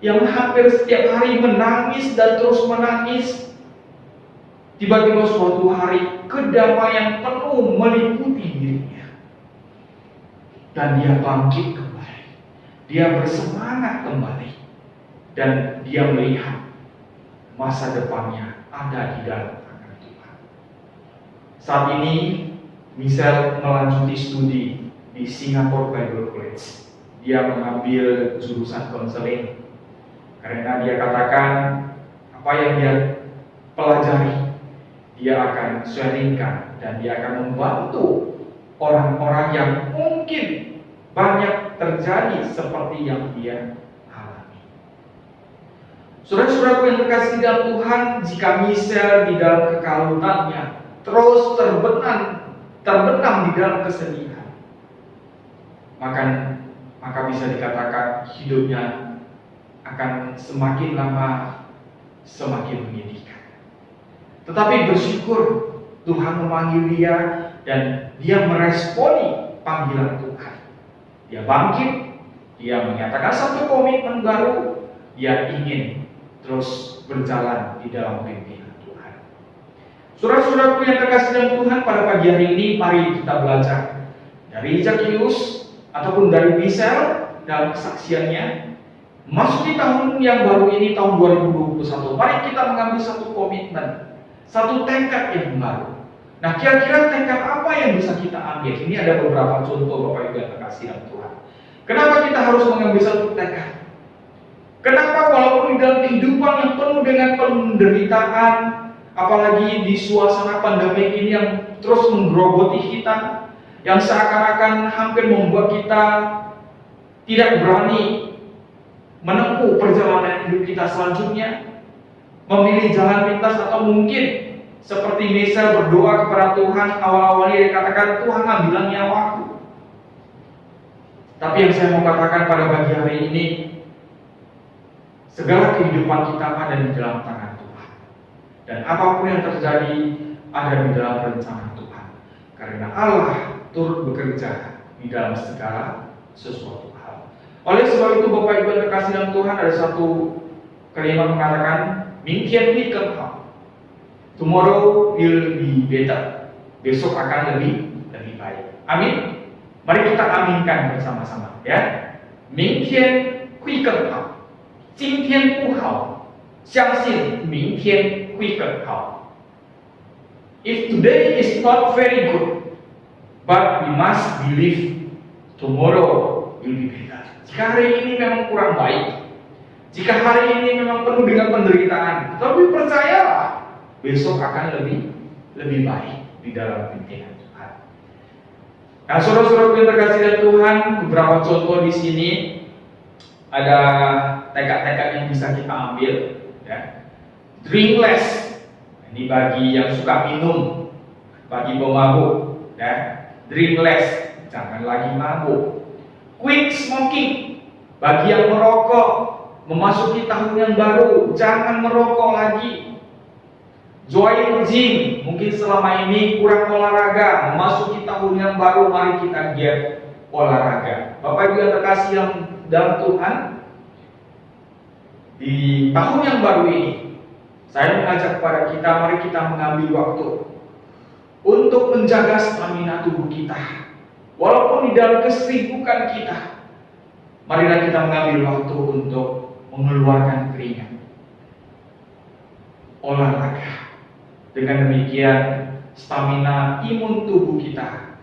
yang hampir setiap hari menangis dan terus menangis, tiba-tiba suatu hari kedamaian penuh meliputi dirinya. Dan dia bangkit kembali. Dia bersemangat kembali. Dan dia melihat masa depannya ada di dalam tangan Tuhan. Saat ini Michelle melanjuti studi di Singapore Bible College. Dia mengambil jurusan konseling karena dia katakan apa yang dia pelajari dia akan sharingkan dan dia akan membantu orang-orang yang mungkin banyak terjadi seperti yang dia alami. Saudara-saudaraku yang terkasih dalam Tuhan, jika Michelle di dalam kekalutannya terus terbenam di dalam kesedihan, maka bisa dikatakan hidupnya akan semakin lama semakin menyedihkan. Tetapi bersyukur Tuhan memanggil dia dan dia meresponi panggilan Tuhan. Dia bangkit, dia menyatakan satu komitmen baru, dia ingin terus berjalan di dalam pimpinan Tuhan. Saudara-saudaraku yang terkasih dalam Tuhan, pada pagi hari ini mari kita belajar dari Zakius ataupun dari Michelle dalam kesaksiannya. Masuk di tahun yang baru ini, tahun 2021, mari kita mengambil satu komitmen, satu tekad yang baru. Nah, kira-kira tekad apa yang bisa kita ambil? Ini ada beberapa contoh Bapak Ibu yang terkasih dalam Tuhan. Kenapa kita harus mengambil satu tekad? Kenapa walaupun di dalam kehidupan yang penuh dengan penderitaan, apalagi di suasana pandemi ini yang terus menggerogoti kita, yang seakan-akan hampir membuat kita tidak berani menempuh perjalanan hidup kita selanjutnya, memilih jalan pintas, atau mungkin seperti Michelle berdoa kepada Tuhan, awal-awalnya dia katakan, Tuhan ambillah nyawaku. Tapi yang saya mau katakan pada pagi hari ini, segala kehidupan kita ada di dalam tangan Tuhan. Dan apapun yang terjadi ada di dalam rencana Tuhan. Karena Allah turut bekerja di dalam segala sesuatu hal. Oleh sebab itu Bapak Ibu yang terkasih dalam Tuhan, ada satu kalimat mengatakan, Mingkian we come home. Tomorrow will be better. Besok akan lebih baik. Amin. Mari kita aminkan bersama-sama, ya. Mingkian we come home. 今天不好，相信明天会更好。If today is not very good, but we must believe tomorrow will be better. Jika hari ini memang kurang baik, jika hari ini memang penuh dengan penderitaan, tapi percayalah besok akan lebih baik di dalam pimpinan Tuhan. Nah, saudara-saudara yang terkasih dalam Tuhan, beberapa contoh di sini ada tekad-tekad yang bisa kita ambil, ya. Drink less, ini bagi yang suka minum, bagi pemabuk, ya. Drink less, jangan lagi mabuk. Quit smoking, bagi yang merokok, memasuki tahun yang baru, jangan merokok lagi. Join gym, mungkin selama ini kurang olahraga, memasuki tahun yang baru, mari kita giat olahraga. Bapak Ibu yang terkasih yang dalam Tuhan, di tahun yang baru ini, saya mengajak kepada kita, mari kita mengambil waktu untuk menjaga stamina tubuh kita. Walaupun di dalam kesibukan kita, marilah kita mengambil waktu untuk mengeluarkan keringat, olahraga. Dengan demikian, stamina imun tubuh kita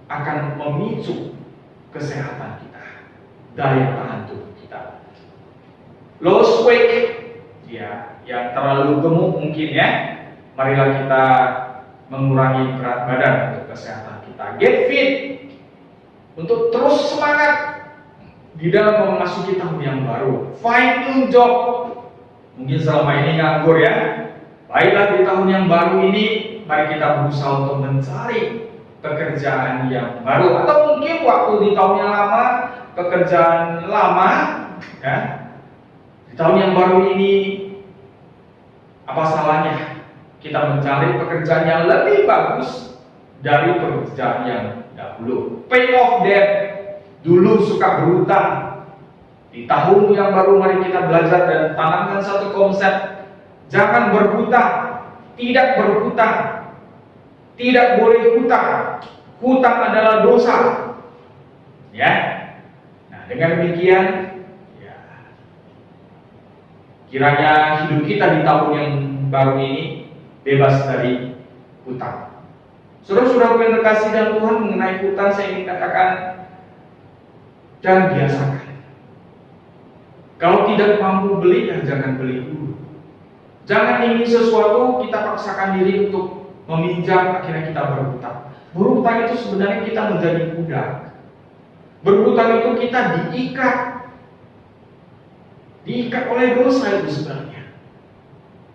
akan memicu kesehatan kita, daya tahan tubuh kita. Lost weight, ya, yang terlalu gemuk mungkin, ya. Marilah kita mengurangi berat badan untuk kesehatan kita. Get fit, untuk terus semangat di dalam memasuki tahun yang baru. Find new job, mungkin selama ini nganggur, ya. Baiklah di tahun yang baru ini mari kita berusaha untuk mencari pekerjaan yang baru, atau mungkin waktu di tahun yang lama pekerjaan lama, ya. Di tahun yang baru ini apa salahnya kita mencari pekerjaan yang lebih bagus dari pekerjaan yang dahulu. Pay off debt. Dulu suka berhutang. Di tahun yang baru mari kita belajar dan tanamkan satu konsep. Jangan berhutang. Tidak berhutang. Tidak boleh hutang. Hutang adalah dosa. Ya. Nah, dengan demikian, ya, kiranya hidup kita di tahun yang baru ini bebas dari hutang. Saudara-saudara yang terkasih dalam Tuhan, mengenai hutang saya ingin katakan, jangan biasakan. Kalau tidak mampu beli, ya jangan beli dulu. Jangan ingin sesuatu kita paksakan diri untuk meminjam, akhirnya kita berhutang. Berhutang itu sebenarnya kita menjadi budak. Berhutang itu kita diikat oleh dosa itu sebenarnya.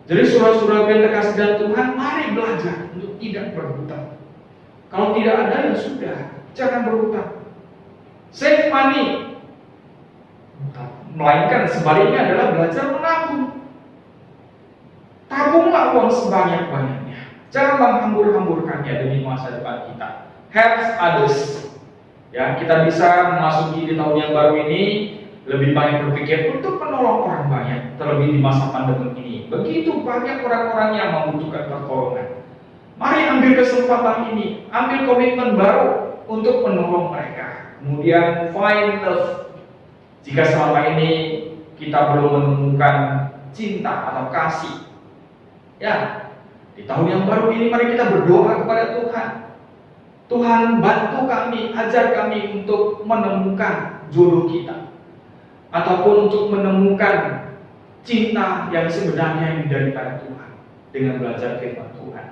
Jadi saudara-saudara yang terkasih dalam Tuhan, mari belajar untuk tidak berhutang. Kalau tidak ada, ya sudah, jangan berhutang. Save money. Melainkan sebaliknya adalah belajar menabung. Tabunglah uang sebanyak-banyaknya. Jangan menghambur-hamburkannya demi masa depan kita. Help others. Ya, kita bisa memasuki di tahun yang baru ini lebih banyak berpikir untuk menolong orang banyak, terlebih di masa pandemi ini. Begitu banyak orang-orang yang membutuhkan pertolongan. Mari ambil kesempatan ini, ambil komitmen baru untuk menolong mereka. Kemudian find love. Jika selama ini kita belum menemukan cinta atau kasih, ya, di tahun yang baru ini mari kita berdoa kepada Tuhan. Tuhan, bantu kami, ajar kami untuk menemukan jodoh kita, ataupun untuk menemukan cinta yang sebenarnya yang daripada Tuhan dengan belajar firman Tuhan.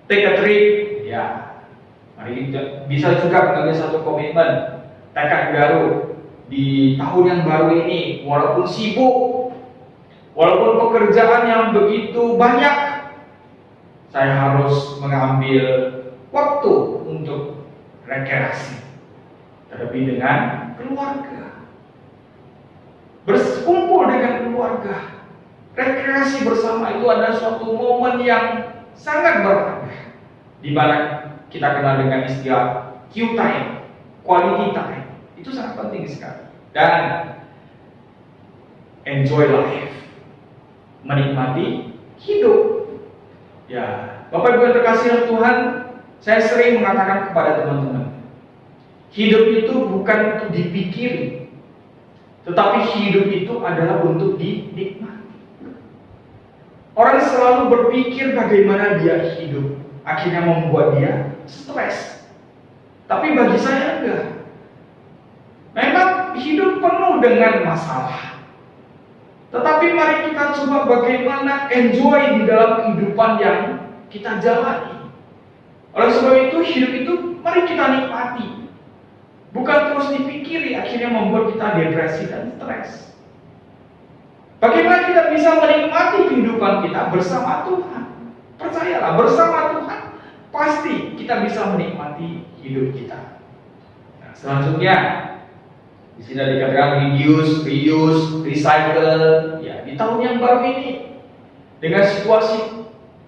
Take a trip, ya. Mari bisa juga mengambil satu komitmen, tekad baru di tahun yang baru ini. Walaupun sibuk, walaupun pekerjaan yang begitu banyak, saya harus mengambil waktu untuk rekreasi, terlebih dengan keluarga. Berkumpul dengan keluarga, rekreasi bersama itu adalah suatu momen yang sangat berharga, di mana kita kenal dengan istilah Q time, quality time. Itu sangat penting sekali. Dan enjoy life, menikmati hidup. Ya, Bapak Ibu yang terkasih Tuhan, saya sering mengatakan kepada teman-teman, hidup itu bukan untuk dipikiri, tetapi hidup itu adalah untuk dinikmati. Orang selalu berpikir bagaimana dia hidup, akhirnya membuat dia stres. Tapi bagi saya enggak. Memang hidup penuh dengan masalah, tetapi mari kita coba bagaimana enjoy di dalam kehidupan yang kita jalani. Oleh sebab itu, hidup itu mari kita nikmati, bukan terus dipikiri, akhirnya membuat kita depresi dan stres. Bagaimana kita bisa menikmati kehidupan kita bersama Tuhan? Percayalah, bersama Tuhan pasti kita bisa menikmati hidup kita. Nah, selanjutnya di sini dikatakan reduce, reuse, recycle. Ya, di tahun yang baru ini dengan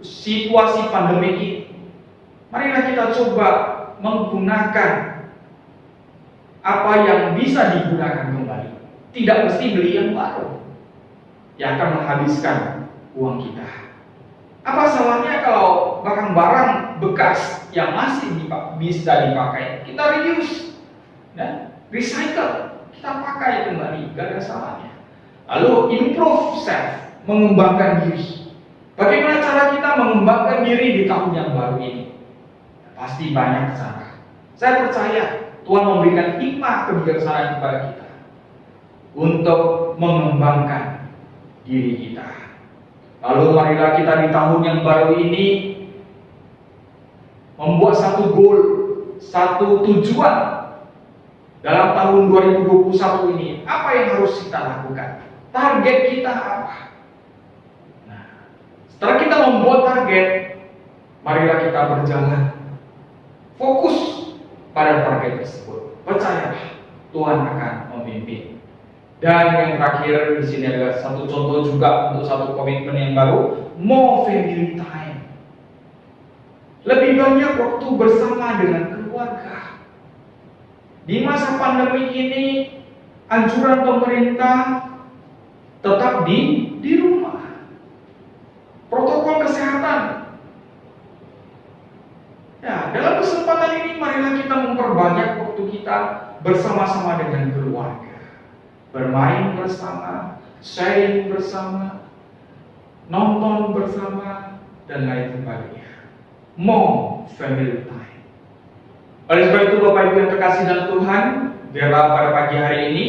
situasi pandemi ini, marilah kita coba menggunakan apa yang bisa digunakan kembali. Tidak mesti beli yang baru yang akan menghabiskan uang kita. Apa salahnya kalau barang-barang bekas yang masih bisa dipakai kita reuse dan recycle, kita pakai kembali, gak ada salahnya. Lalu improve self, mengembangkan diri. Bagaimana cara kita mengembangkan diri di tahun yang baru ini? Pasti banyak cara. Saya percaya Tuhan memberikan hikmah kebijaksanaan kepada kita untuk mengembangkan diri kita. Lalu marilah kita di tahun yang baru ini membuat satu goal, satu tujuan dalam tahun 2021 ini. Apa yang harus kita lakukan? Target kita apa? Nah, setelah kita membuat target, marilah kita berjalan fokus pada target tersebut. Percayalah, Tuhan akan memimpin. Dan yang terakhir di sini adalah satu contoh juga untuk satu komitmen yang baru, more family time. Lebih banyak waktu bersama dengan keluarga. Di masa pandemi ini, anjuran pemerintah tetap di rumah. Protokol kesehatan. Ya, dalam kesempatan ini marilah kita memperbanyak waktu kita bersama-sama dengan keluarga. Bermain bersama, sharing bersama, nonton bersama, dan lain sebagainya. More family time. Oleh sebab itu Bapak Ibu yang terkasih dalam Tuhan, biarlah pada pagi hari ini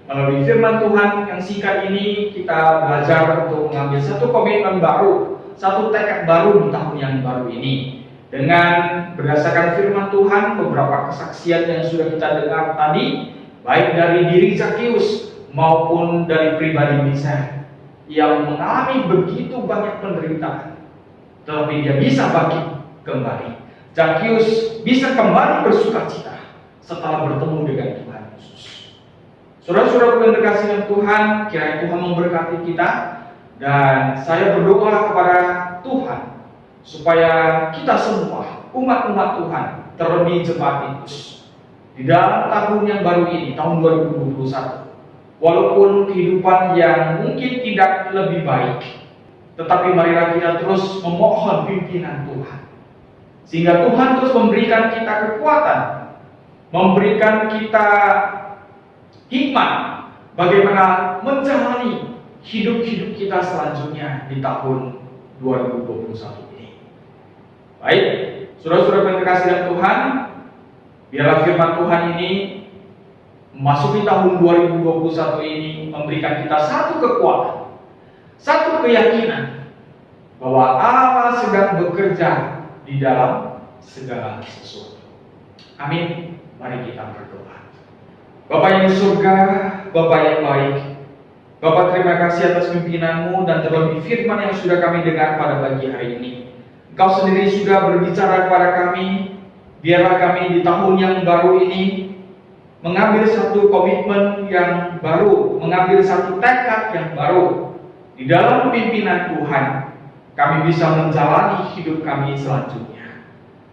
melalui firman Tuhan yang singkat ini kita belajar untuk mengambil satu komitmen baru, satu tekad baru di tahun yang baru ini. Dengan berdasarkan firman Tuhan, beberapa kesaksian yang sudah kita dengar tadi, baik dari diri Zakius maupun dari pribadi Misa yang mengalami begitu banyak penderitaan, tetapi dia bisa bangkit kembali. Zakius bisa kembali bersukacita setelah bertemu dengan Tuhan Yesus. Saudara-saudara yang terkasih dalam Tuhan, kiranya Tuhan memberkati kita, dan saya berdoa kepada Tuhan supaya kita semua umat-umat Tuhan, terlebih jemaat Titus, di dalam tahun yang baru ini, tahun 2021, walaupun kehidupan yang mungkin tidak lebih baik, tetapi marilah kita terus memohon pimpinan Tuhan, sehingga Tuhan terus memberikan kita kekuatan, memberikan kita hikmat bagaimana menjalani hidup-hidup kita selanjutnya di tahun 2021 ini. Baik, saudara-saudara yang terkasih dalam Tuhan, biarlah firman Tuhan ini memasuki tahun 2021 ini memberikan kita satu kekuatan, satu keyakinan bahwa Allah sedang bekerja di dalam segala sesuatu. Amin. Mari kita berdoa. Bapa yang di surga, Bapa yang baik, Bapa terima kasih atas pimpinan-Mu dan terlebih firman yang sudah kami dengar pada pagi hari ini. Engkau sendiri sudah berbicara kepada kami. Biarlah kami di tahun yang baru ini mengambil satu komitmen yang baru, mengambil satu tekad yang baru. Di dalam pimpinan Tuhan, kami bisa menjalani hidup kami selanjutnya.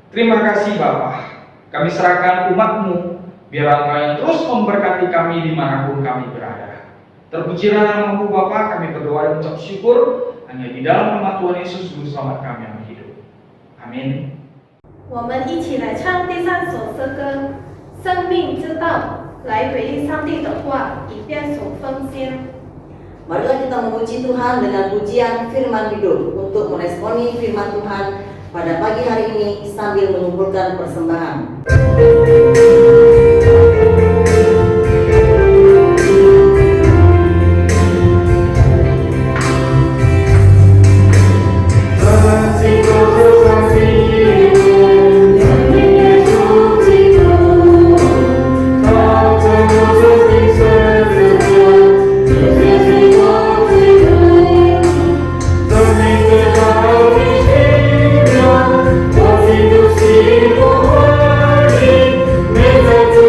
Terima kasih Bapa. Kami serahkan umat-Mu, biarlah Engkau yang terus memberkati kami dimanapun kami berada. Terpujilah nama-Mu Bapa, kami berdoa dan mengucap syukur hanya di dalam nama Tuhan Yesus Juru Selamat kami yang hidup. Amin. 我们一起来唱第3首诗歌《生命之道》，来回应上帝的话，以便所奉献。 Marilah kita memuji Tuhan dengan pujian firman hidup untuk meresponi firman Tuhan pada pagi hari ini sambil mengumpulkan persembahan. Let's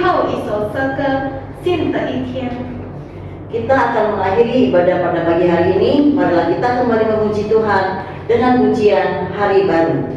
后一首诗歌《新的一天》。 Kita akan mengakhiri ibadah pada pagi hari ini. Marilah kita kembali memuji Tuhan dengan pujian hari baru.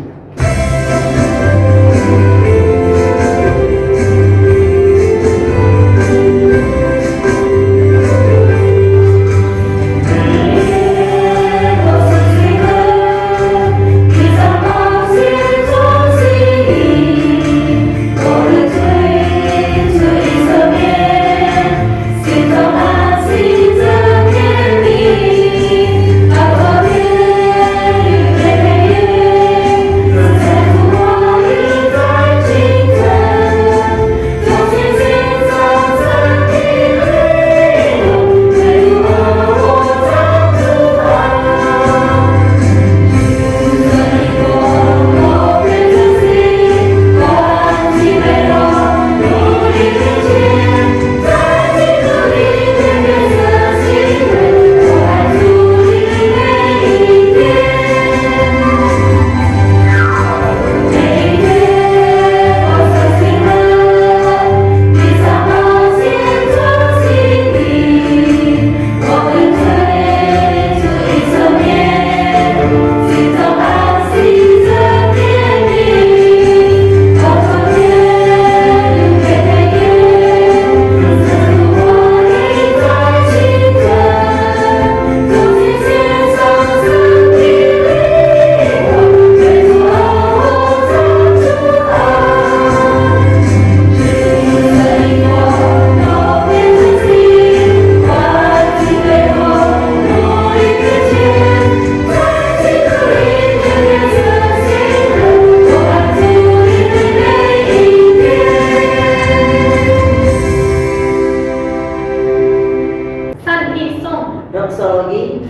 Doxologi.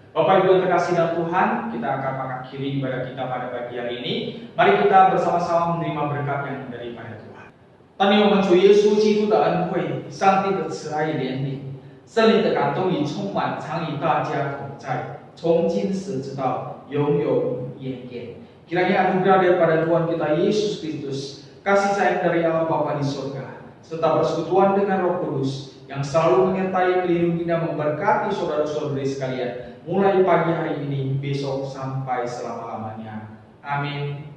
Bapak Ibu yang terkasih dalam Tuhan, kita akan mengakhiri ibadah kita pada pagi hari ini. Mari kita bersama-sama menerima berkat yang daripada Tuhan. 当年我们主耶稣基督的恩惠、上帝的慈爱怜悯、圣灵的感动与充满，常与大家同在，从今时直到永永远远。Kiranya anugerah daripada Tuhan kita Yesus Kristus, kasih sayang dari Allah Bapa di surga, serta persekutuan dengan Roh Kudus yang selalu menyertai, melindungi dan memberkati saudara-saudari sekalian, mulai pagi hari ini, besok sampai selama-lamanya. Amin.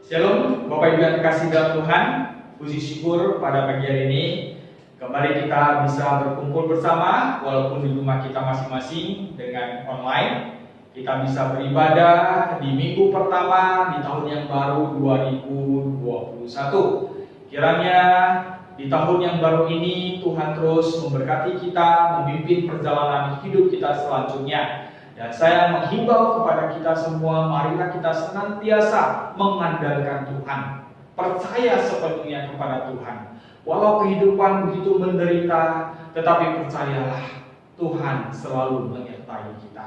Shalom, Bapak Ibu yang terkasih dalam Tuhan, puji syukur pada pagi hari ini kembali kita bisa berkumpul bersama walaupun di rumah kita masing-masing dengan online. kita bisa beribadah di minggu pertama di tahun yang baru 2021. Kiranya di tahun yang baru ini Tuhan terus memberkati kita, memimpin perjalanan hidup kita selanjutnya. Dan saya menghimbau kepada kita semua, marilah kita senantiasa mengandalkan Tuhan, percaya sepenuhnya kepada Tuhan. Walau kehidupan begitu menderita, tetapi percayalah Tuhan selalu menyertai kita.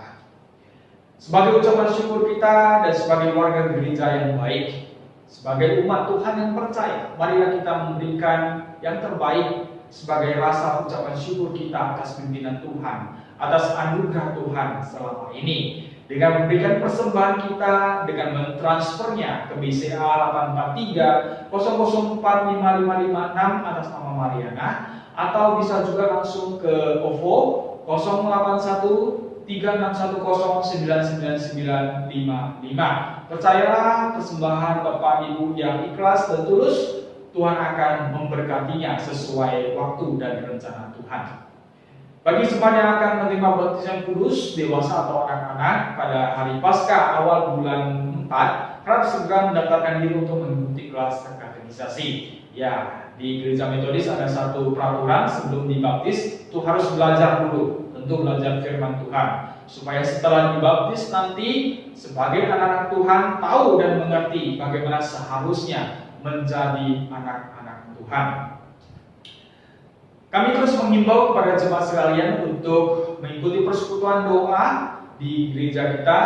Sebagai ucapan syukur kita dan sebagai warga gereja yang baik, sebagai umat Tuhan yang percaya, marilah kita memberikan yang terbaik sebagai rasa ucapan syukur kita atas pimpinan Tuhan, atas anugerah Tuhan selama ini. Dengan memberikan persembahan kita, dengan mentransfernya ke BCA 843 0045556 atas nama Mariana, atau bisa juga langsung ke OVO 081 361099955. Percayalah persembahan Bapak Ibu yang ikhlas dan tulus, Tuhan akan memberkatinya sesuai waktu dan rencana Tuhan. Bagi semua yang akan menerima baptisan kudus, dewasa atau anak-anak pada hari Paskah awal bulan 4, harap segera mendaftarkan diri untuk mengikuti kelas katekisasi. Ya, di Gereja Metodis ada satu peraturan sebelum dibaptis, itu harus belajar dulu. Tentu belajar firman Tuhan, supaya setelah dibaptis nanti sebagai anak-anak Tuhan tahu dan mengerti bagaimana seharusnya menjadi anak-anak Tuhan. Kami terus menghimbau kepada jemaat sekalian untuk mengikuti persekutuan doa di gereja kita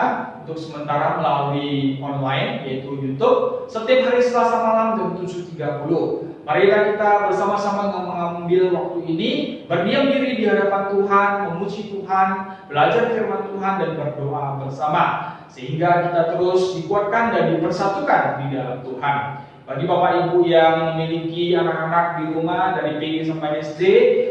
untuk sementara melalui online, yaitu YouTube, setiap hari Selasa malam jam 7.30. Marilah kita bersama-sama mengambil waktu ini, berdiam diri di hadapan Tuhan, memuji Tuhan, belajar firman Tuhan, dan berdoa bersama, sehingga kita terus dikuatkan dan dipersatukan di dalam Tuhan. Bagi Bapak Ibu yang memiliki anak-anak di rumah dari PG sampai SD,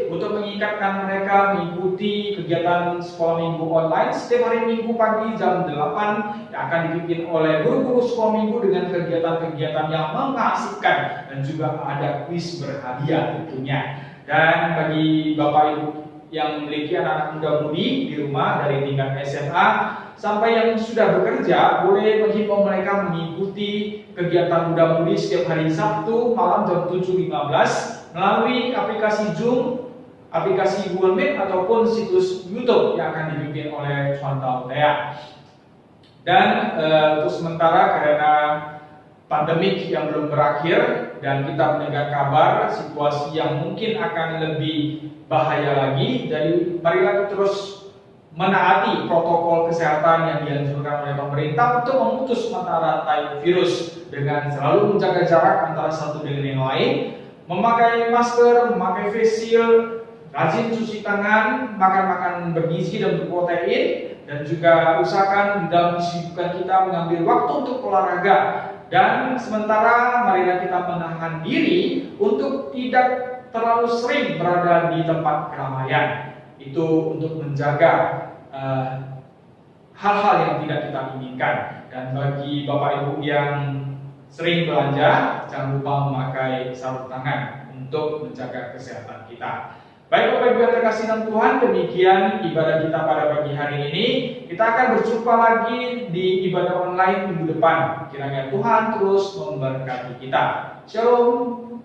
untuk mengikatkan mereka mengikuti kegiatan sekolah minggu online setiap hari Minggu pagi jam 8 yang akan dipimpin oleh guru-guru sekolah minggu dengan kegiatan-kegiatan yang mengasihkan dan juga ada kuis berhadiah tentunya. Dan bagi Bapak Ibu yang memiliki anak-anak muda-mudi di rumah dari tingkat SMA sampai yang sudah bekerja, boleh menghimbau mereka mengikuti kegiatan muda-mudi setiap hari Sabtu malam jam 7.15 melalui aplikasi Zoom, aplikasi Google Meet ataupun situs YouTube yang akan dipimpin oleh Chantal Thea. Dan untuk sementara karena pandemik yang belum berakhir dan kita mendengar kabar situasi yang mungkin akan lebih bahaya lagi, jadi marilah terus menaati protokol kesehatan yang dianjurkan oleh pemerintah untuk memutus mata rantai virus dengan selalu menjaga jarak antara satu dengan yang lain, memakai masker, memakai face shield, rajin cuci tangan, makan makanan bergizi dan berprotein, dan juga usahakan di dalam kesibukan kita mengambil waktu untuk olahraga. Dan sementara marilah kita menahan diri untuk tidak terlalu sering berada di tempat keramaian. Itu untuk menjaga hal-hal yang tidak kita inginkan. Dan bagi Bapak Ibu yang sering belanja, jangan lupa memakai sarung tangan untuk menjaga kesehatan kita. Baik Bapak Ibu yang terkasih dalam Tuhan, demikian ibadah kita pada pagi hari ini. Kita akan berjumpa lagi di ibadah online minggu depan. Kiranya Tuhan terus memberkati kita. Shalom.